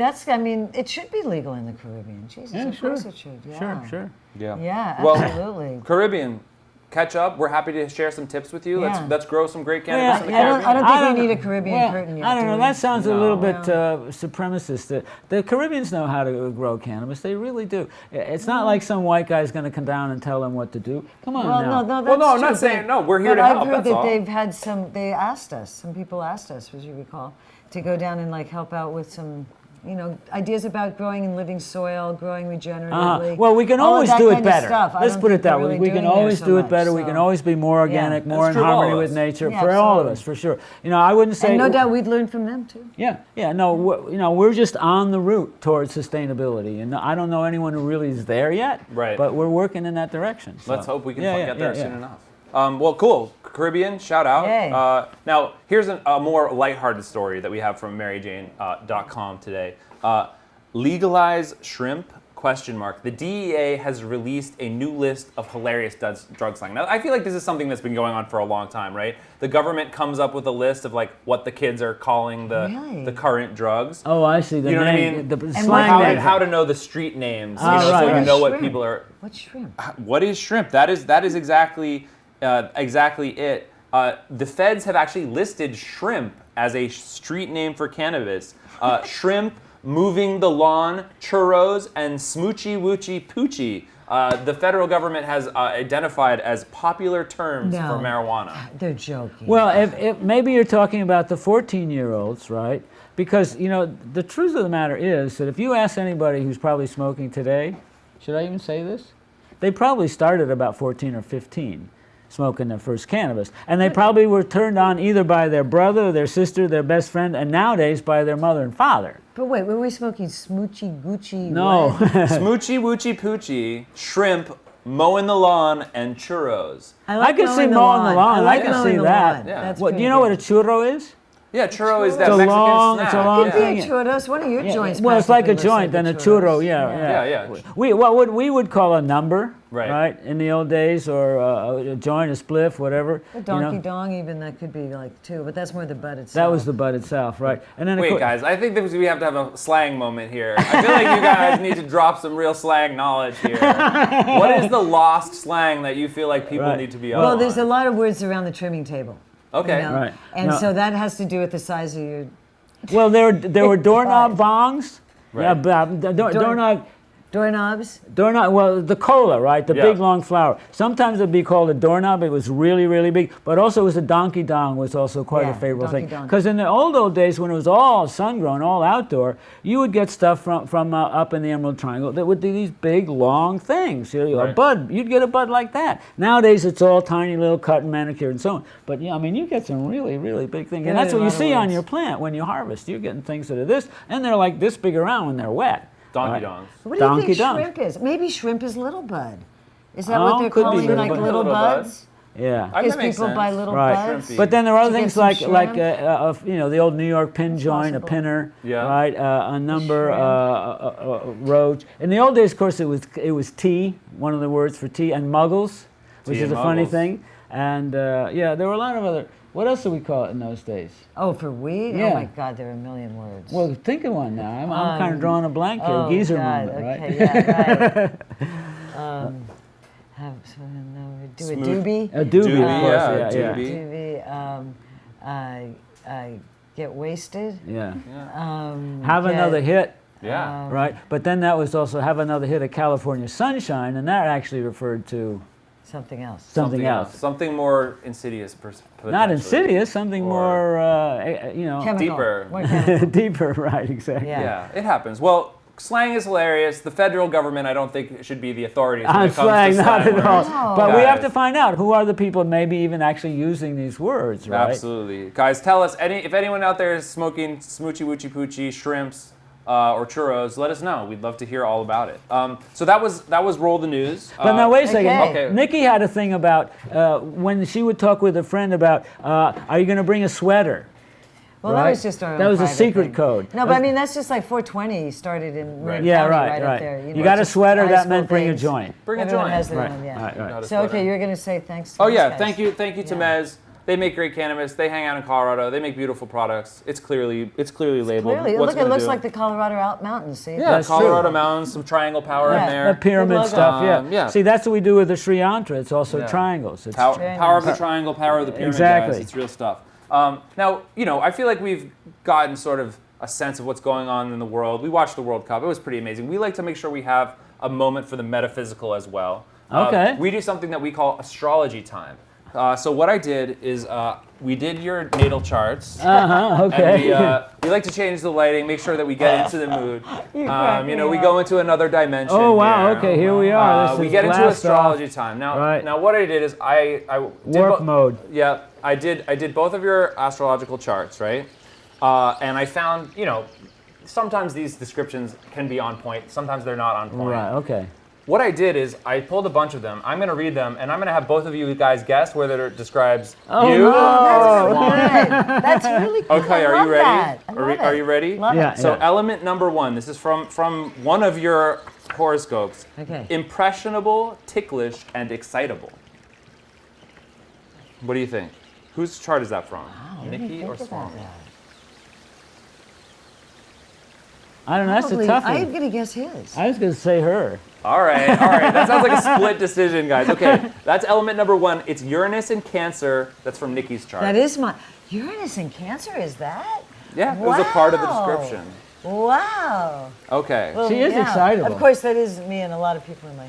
it should be legal in the Caribbean. Jesus, Yeah, of sure. course it should. Yeah. Sure. Yeah, Well, absolutely. Caribbean, catch up. We're happy to share some tips with you. Yeah. Let's grow some great cannabis in the I don't, Caribbean. I don't I think don't we need know. a Caribbean Well, curtain yet. I don't do know. we? That sounds a little bit No. supremacist. The Caribbeans know how to grow cannabis. They really do. It's not like some white guy's going to come down and tell them what to do. Come on Well, now. no, that's Well, no, I'm true, not saying no. We're here but to I've help. heard That's that all. they've had they asked us, some people asked us, as you recall, to go down and like help out with some, ideas about growing in living soil, growing regeneratively. Well, we can all of always that do it kind of better. stuff. I Let's don't put think it that they're way. really We can doing there always so do it much, better. We so- can always be more organic, more That's in true for all harmony of with us. nature Yeah, for all of absolutely. us, for sure. I wouldn't say. And no doubt we'd learn from them too. Yeah. No, we're just on the route towards sustainability, and I don't know anyone who really is there yet. Right. But we're working in that direction. So. Let's hope we can Yeah, get there yeah. soon enough. Well, cool. Caribbean, shout out. Yay. Now, here's a more lighthearted story that we have from MaryJane.com today. Legalize shrimp? ? The DEA has released a new list of hilarious drug slang. Now, I feel like this is something that's been going on for a long time, right? The government comes up with a list of like what the kids are calling Really? the current drugs. Oh, I see. The You know what I name, mean? The And slang How, name. how to know the street names, Ah, so right, you right. know what Shrimp. people are. What's shrimp? What is shrimp? That is exactly it. The feds have actually listed shrimp as a street name for cannabis. Shrimp, moving the lawn, churros, and smoochy woochy poochie. The federal government has identified as popular terms No. for marijuana. They're joking. Well, if maybe you're talking about the 14-year-olds, right? Because, the truth of the matter is that if you ask anybody who's probably smoking today, should I even say this? They probably started about 14 or 15 smoking their first cannabis. And they probably were turned on either by their brother, their sister, their best friend, and nowadays by their mother and father. But wait, were we smoking smoochy Gucci? No. what? Smoochy woochy poochie, shrimp, mowing the lawn, and churros. I can see mowing the lawn. I like can mowing see the that. lawn. Yeah. That's What, do pretty you know what a good. churro is? Yeah, churro is that It's a Mexican long- snack. it's a long Could be thing. a churros. One of your joints. Well, it's like a practically looks joint like and a churro, yeah. Yeah. What we would call a number, Right. in the old days, or a joint, a spliff, whatever. A donkey dong, even that could be like two, but that's more the bud itself. That was the bud itself, right? And then of Wait, course- guys, I think that we have to have a slang moment here. I feel like you guys need to drop some real slang knowledge here. What is the lost slang that you feel like people Right. need to be up Well, on? there's a lot of words around the trimming table. Okay. Right. And No. so that has to do with the size of your Well, there were doorknob bongs. Right. Yeah, doorknob. doorknobs. Well, the cola, right? The Yeah. big long flower. Sometimes it'd be called a doorknob. It was really, really big. But also, it was a donkey dong was also quite Yeah, a favorable donkey thing. dong. Because in the old days, when it was all sun-grown, all outdoor, you would get stuff from up in the Emerald Triangle that would be these big, long things. A Right. bud, you'd get a bud like that. Nowadays, it's all tiny little cut and manicured and so on. But yeah, I mean, you get some really, really big things. And Yeah, that's a what you lot of see on words. your plant when you harvest. You're getting things that are this, and they're like this big around when they're wet. Donkey Right. dongs. What do you Donkey think dong. shrimp is? Maybe shrimp is little bud. Is that Oh, what they're could be calling little like bud. little Little bud. buds? Yeah. Because That makes people buy sense. little Right. buds. Shrimpy. But then there are other To get things some like shrimp? the old New York pin joint, a possible. pinner, Yeah. right? A number, shrimp. a roach. In the old days, of course, it was tea, one of the words for tea, and muggles, which Tea is a and funny muggles. thing. And there were a lot of other. What else did we call it in those days? Oh, for weed? Yeah. Oh my God, there are a million words. Well, think of one now. I'm kind of drawing a blank here. oh Geezer God, moment, right? okay, yeah, right. Do a Smooth. doobie. A doobie, Doobie, of course. yeah, Yeah, doobie. Doobie. I get wasted. yeah. Yeah. Have get- another hit. Yeah. Right, but then that was also have another hit of California Sunshine, and that actually referred to Something else. something else. Something more insidious. Not potentially. insidious, something Or- more, Chemical. Deeper. More chemical. deeper, right, exactly. Yeah. Yeah, it happens. Well, slang is hilarious. The federal government, I don't think, should be the authorities when On it comes slang, to not slang at all. words. No. But we have Guys. to find out who are the people maybe even actually using these words, right? Absolutely. Guys, tell us, if anyone out there is smoking smoochy woochy poochie, shrimps, or churros, let us know. We'd love to hear all about it. So that was Roll the News. But now wait a second. Okay. Nikki had a thing about when she would talk with a friend about, are you going to bring a sweater? Well, Right? that was just our own That was a private secret thing. code. No, but I mean, that's just like 420 started in Marin Yeah, County, right, up right. there. You got a just sweater, high that school meant bring a things. joint. Bring a Everyone joint. has their Right, own, yeah. right. Got a So, okay, sweater. you're going to say thanks to Oh these yeah, guys. thank you to Mez. They make great cannabis. They hang out in Colorado. They make beautiful products. It's clearly labeled. Clearly, What's look, it looks do. like the Colorado Mountains. See? Yeah, That's Colorado true. Mountains, some triangle power Yeah. in there. The pyramid logo. stuff, yeah. Yeah. See, that's what we do with the Sri Yantra. It's also Yeah. triangles. It's Power of the triangle, power of the pyramid, Exactly. guys. It's real stuff. Now, I feel like we've gotten sort of a sense of what's going on in the world. We watched the World Cup. It was pretty amazing. We like to make sure we have a moment for the metaphysical as well. Okay. We do something that we call Astrology Time. So what I did is we did your natal charts. okay. And we like to change the lighting, make sure that we get into the mood. crack me We up. go into another dimension. Oh, wow, here. okay, here we are. This We is get into blast astrology off. time. Now, Right. now what I did is I did Warp mode. Yeah, I did both of your astrological charts, right? And I found, sometimes these descriptions can be on point. Sometimes they're not on point. Right, okay. What I did is I pulled a bunch of them. I'm going to read them, and I'm going to have both of you guys guess whether it describes you. Oh, that's good. That's really cool. Okay, I are love you ready? that. I love Are it. you ready? Love Yeah. it. So element number 1, this is from one of your horoscopes. Okay. Impressionable, ticklish, and excitable. What do you think? Whose chart is that from? Nikki or Swami? I don't know, that's a Probably, tough one. I'm going to guess his. I was going to say her. All right. That sounds like a split decision, guys. Okay, that's element number 1. It's Uranus in Cancer. That's from Nikki's chart. That is my Uranus in Cancer. Is that? Yeah, it was a part of the Wow. description. Wow. Okay. Well, She is excitable. Of course, that is me and a lot of people in my.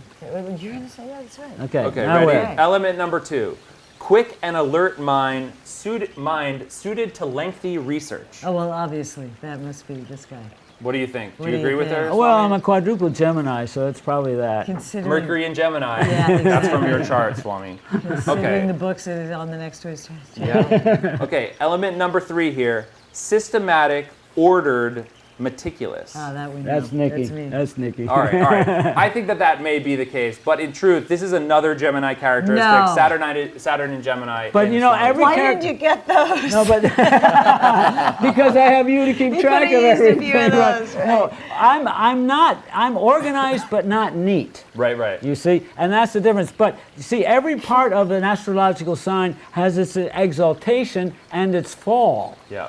Uranus. Yeah, that's right. Okay, Okay, now ready? where? Element number 2. Quick and alert mind suited to lengthy research. Oh well, obviously that must be this guy. What do you think? Do What you do agree you with her? think? Well, I'm Swami? a quadruple Gemini, so it's probably that. Considering, Mercury in Gemini. Yeah, That's from your chart, Swami. considering Okay. the books that is on the next to his chart. Yeah. Okay, element number 3 here. Systematic, ordered, meticulous. Oh, that we know. That's Nikki. That's me. That's Nikki. All right. I think that may be the case, but in truth, this is another Gemini characteristic. No. Saturn in Gemini. But in you know, Swami. every Why character. didn't you get those? No, but because I have you to keep You track of could've used a everything. few of right? those, right? No, I'm organized but not neat. Right. You see, and that's the difference. But you see, every part of an astrological sign has its exaltation and its fall. Yeah.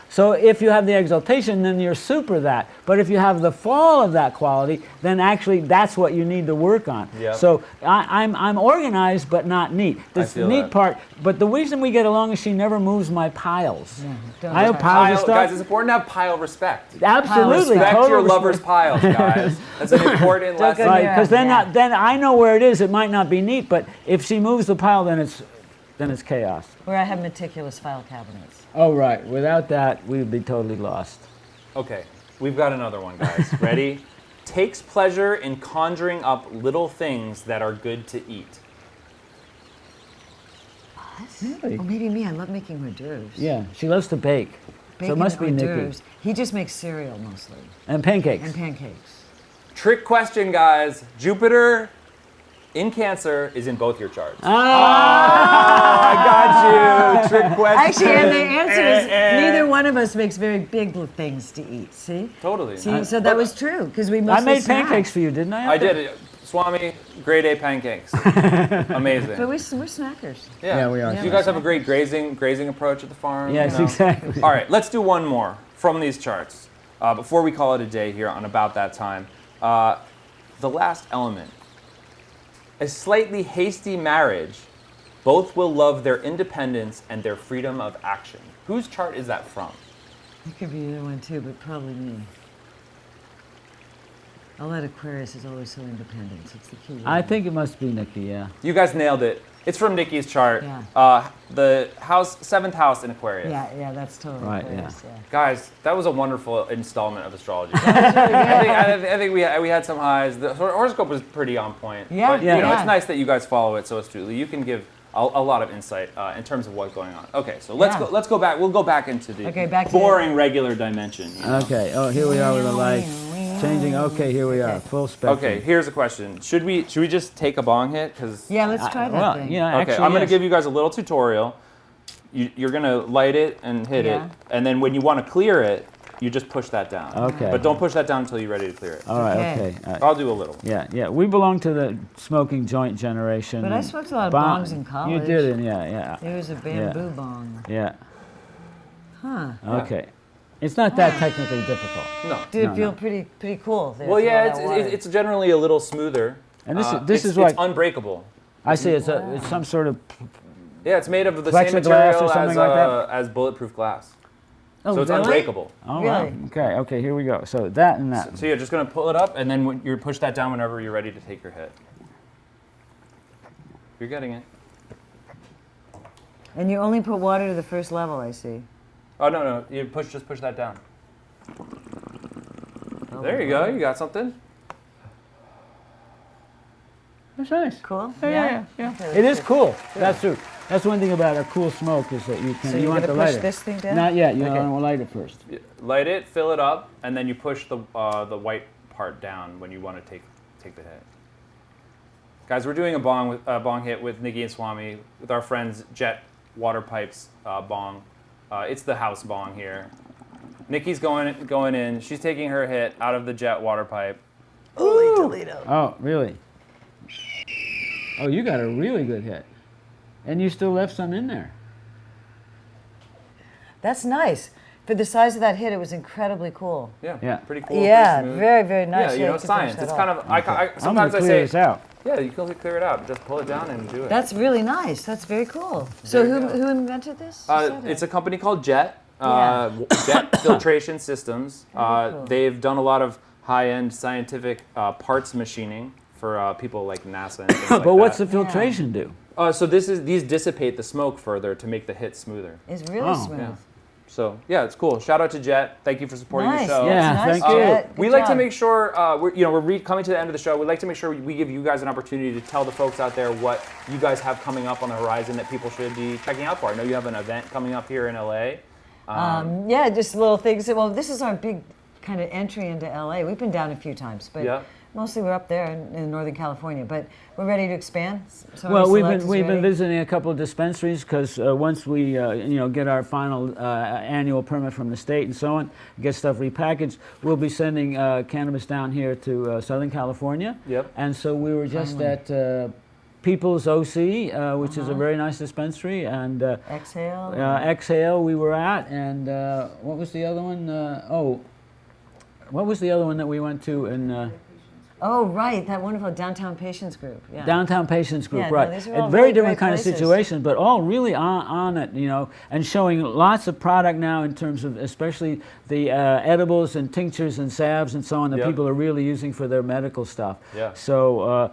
So if you have the exaltation, then you're super that. But if you have the fall of that quality, then actually that's what you need to work on. Yep. So I'm organized but not neat. This feel neat that. part, but the reason we get along is she never moves my piles. don't I have touch. piles of stuff. Guys, it's important to have pile respect. Absolutely, Respect total your respect. lover's piles, guys. That's an important lesson. Right, Yeah, because then yeah. then I know where it is. It might not be neat, but if she moves the pile, then it's chaos. Where I have meticulous file cabinets. Oh right. Without that, we'd be totally lost. Okay, we've got another one, guys. Ready? Takes pleasure in conjuring up little things that are good to eat. Really? Oh, maybe me. I love making hors d'oeuvres. Yeah, she loves to bake. So Bacon it must be hors Nikki. d'oeuvres. He just makes cereal mostly And pancakes. and pancakes. Trick question, guys. Jupiter in Cancer is in both your charts. Ah! I got you. Trick question. Actually, and the answer is neither one of us makes very big things to eat. See? Totally. See, so that was true because we mostly I made snack. pancakes for you, didn't I? I did. Swami, grade A pancakes. Amazing. But we're snackers. Yeah, we are. You guys have a great grazing approach at the farm. Yes, you know? exactly. All right, let's do one more from these charts before we call it a day here on About That Time. The last element. A slightly hasty marriage. Both will love their independence and their freedom of action. Whose chart is that from? It could be either one too, but probably me. I'll let Aquarius is always so independent. It's the key word. I think it must be Nikki, yeah. You guys nailed it. It's from Nikki's chart. Yeah. The seventh house in Aquarius. Yeah, that's totally Right, Aquarius. Yeah. Guys, that was a wonderful installment of astrology. I think we had some highs. The horoscope was pretty on point. Yeah, but, yeah. it's nice that you guys follow it so astutely. You can give a lot of insight in terms of what's going on. Okay, so let's Yeah. go. Let's go back. We'll go back into the Okay, boring regular dimension. you know? Okay, oh, here we are with the lights. Changing, okay, here we are, full spectrum. Okay, here's a question. Should we just take a bong hit? Because Yeah, let's try that well, thing. yeah, okay, actually, I'm going to yes. give you guys a little tutorial. You're going to light it and hit Yeah. it, and then when you want to clear it, you just push that down. Okay. But don't push that down until you're ready to clear it. All right, Okay. okay. All right. I'll do a little. Yeah, yeah. We belong to the smoking joint generation. But I and smoked a lot of bong- bongs in You college. did, and yeah, There was a bamboo bong. yeah. Huh. Okay. It's not that technically difficult. No. Did No, it feel no. pretty cool? There Well, through all yeah, that water? it's generally a little smoother. And this It's is like unbreakable. I see. It's some sort of Yeah, it's made of the same Plexiglass material or something as, like that? as bulletproof glass. Oh, So it's really? unbreakable. all Really? right. Okay, okay. Here we go. So that and that. So you're just gonna pull it up, and then you push that down whenever you're ready to take your hit. You're getting it. And you only put water to the first level, I see. Oh no, you just push that down. Oh, There you go. You got something. That's nice. Cool? Yeah. Okay, It is cool. That's true. That's one thing about a cool smoke is that you can. So you you're want gonna to light push it. this thing down? Not yet. You Okay. don't want to light it first. Light it, fill it up, and then you push the white part down when you want to take the hit. Guys, we're doing a bong hit with Nikki and Swami with our friends Jet Waterpipes bong. It's the house bong here. Nikki's going in. She's taking her hit out of the Jet water pipe. Holy Toledo. Oh, really? Oh, you got a really good hit, and you still left some in there. That's nice. For the size of that hit, it was incredibly cool. Yeah, pretty cool. Yeah, pretty smooth. very, very nice. Yeah, you Yeah, know, you can science. finish It's that kind off. of. I I'm gonna sometimes I clear say, this out. yeah, you can clear it out. Just pull it down and do it. That's really nice. That's very cool. So There you who go. invented this? You said It's it. a company called Jet. Yeah. Jet Filtration Systems. cool. They've done a lot of high-end scientific parts machining for people like NASA and things like But what's the that. filtration do? So these dissipate the smoke further to make the hit smoother. It's really Oh, smooth. Yeah. So yeah, it's cool. Shout out to Jet. Thank you for supporting Nice. the show. Yeah, That's nice, thank you. Jet. Good We like to job. make sure we're coming to the end of the show. We'd like to make sure we give you guys an opportunity to tell the folks out there what you guys have coming up on the horizon that people should be checking out for. I know you have an event coming up here in LA. Yeah, just little things. Well, this is our big kind of entry into LA. We've been down a few times, but Yeah. mostly we're up there in Northern California. But we're ready to expand. Swami Well, we've Select been is we've been ready. visiting a couple of dispensaries because once we get our final annual permit from the state and so on, get stuff repackaged, we'll be sending cannabis down here to Southern California. Yep. And so we were just at People's OC, which is a very nice dispensary, and Exhale. Exhale we were at, and what was the other one? What was the other one that we went to in? Oh, right, that wonderful Downtown Patients Group. Yeah. Downtown Patients Group, Yeah, no, right. these are all And very really different great kind of places. situations, but all really on it, and showing lots of product now in terms of especially the edibles and tinctures and salves and so on that Yep. people are really using for their medical stuff. Yeah. So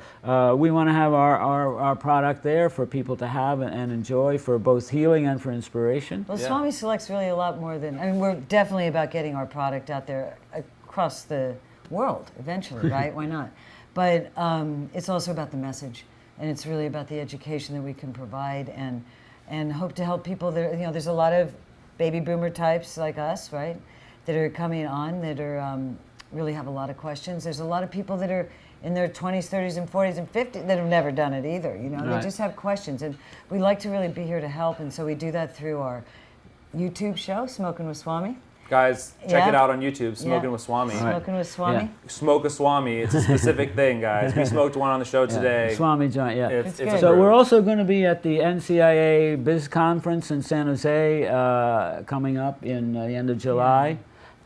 we want to have our product there for people to have and enjoy for both healing and for inspiration. Well, Yeah. Swami Select's really a lot more than, I mean, we're definitely about getting our product out there across the world eventually, right? Why not? But it's also about the message, and it's really about the education that we can provide and hope to help people that, there's a lot of baby boomer types like us, right, that are coming on that are really have a lot of questions. There's a lot of people that are in their 20s, 30s, and 40s, and 50s that have never done it either, They Right. just have questions, and we like to really be here to help, and so we do that through our YouTube show, Smoking with Swami. Guys, check Yeah. it out on YouTube, Smoking Yeah. with Swami. Smoking with Swami. Yeah. Smoke a Swami. It's a specific thing, guys. We smoked one on the show today. Swami joint, yeah. It's good. approved. So we're also going to be at the NCIA Biz Conference in San Jose coming up in the end of July,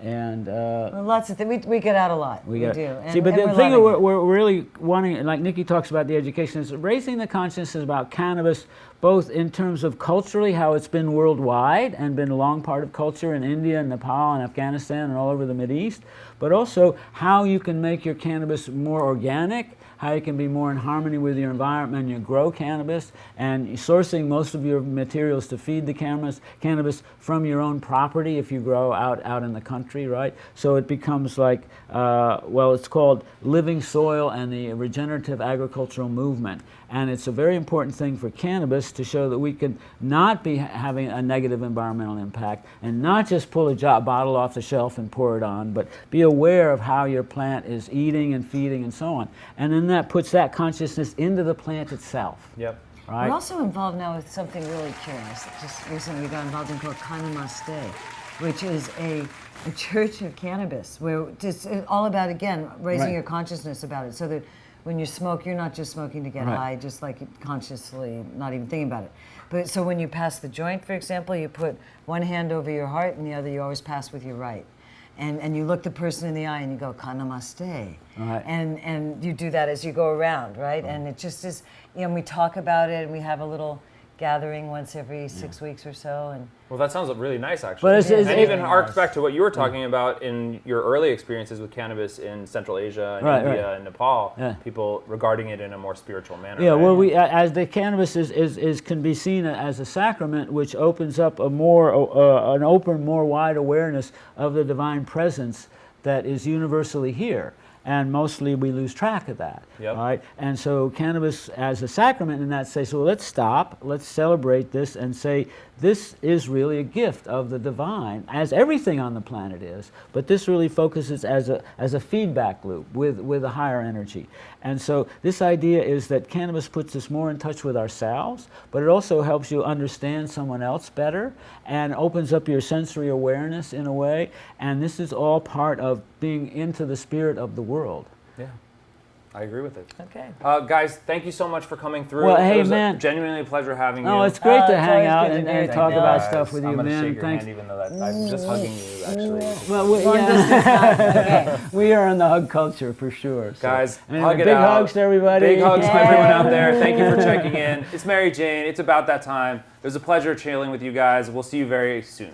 and Well, lots of things. We get out a lot. We got- do. See, but the we're thing loving it. we're really wanting, like Nikki talks about the education, is raising the consciousness about cannabis, both in terms of culturally, how it's been worldwide and been a long part of culture in India and Nepal and Afghanistan and all over the Mideast, but also how you can make your cannabis more organic, how you can be more in harmony with your environment and you grow cannabis, and sourcing most of your materials to feed the cannabis from your own property if you grow out in the country, right? So it becomes like, it's called living soil and the regenerative agricultural movement. And it's a very important thing for cannabis to show that we can not be having a negative environmental impact and not just pull a bottle off the shelf and pour it on, but be aware of how your plant is eating and feeding and so on. And then that puts that consciousness into the plant itself. Yep. Right? We're also involved now with something really curious. Just recently we got involved in called Namaste, which is a church of cannabis, where it's all about, again, raising Right. your consciousness about it, so that when you smoke, you're not just smoking to get Right. high, just like consciously not even thinking about it. But so when you pass the joint, for example, you put one hand over your heart and the other you always pass with your right. And you look the person in the eye and you go, Namaste. Right. And you do that as you go around, right? And it just is, we talk about it, and we have a little gathering once every 6 weeks or so. And Well, that sounds really nice, actually. But it's and even really harks nice. back to what you were talking about in your early experiences with cannabis in Central Asia and Right, India right. and Nepal, Yeah. people regarding it in a more spiritual manner. Yeah, right? well, we as the cannabis can be seen as a sacrament, which opens up a more an open, more wide awareness of the divine presence that is universally here, and mostly we lose track of that. Yep. Right, and so cannabis as a sacrament in that say, so let's stop, let's celebrate this, and say this is really a gift of the divine, as everything on the planet is. But this really focuses as a feedback loop with a higher energy. And so this idea is that cannabis puts us more in touch with ourselves, but it also helps you understand someone else better and opens up your sensory awareness in a way. And this is all part of being into the spirit of the world. Yeah, I agree with it. okay. Guys, thank you so much for coming through. Well, hey, it was man. genuinely a pleasure having you. Oh, it's great to it's hang always out good to and do it. talk Thank about you. stuff with I'm you, gonna man. shake your Thanks. hand, even though that I'm just hugging you, actually. Well, we, Long distance hug, okay. we are in the hug culture for sure. So. Guys, Anyway, hug it big out. hugs to everybody. Big hugs to Yay. everyone out there. Thank you for checking in. It's Mary Jane. It's about that time. It was a pleasure chilling with you guys. We'll see you very soon.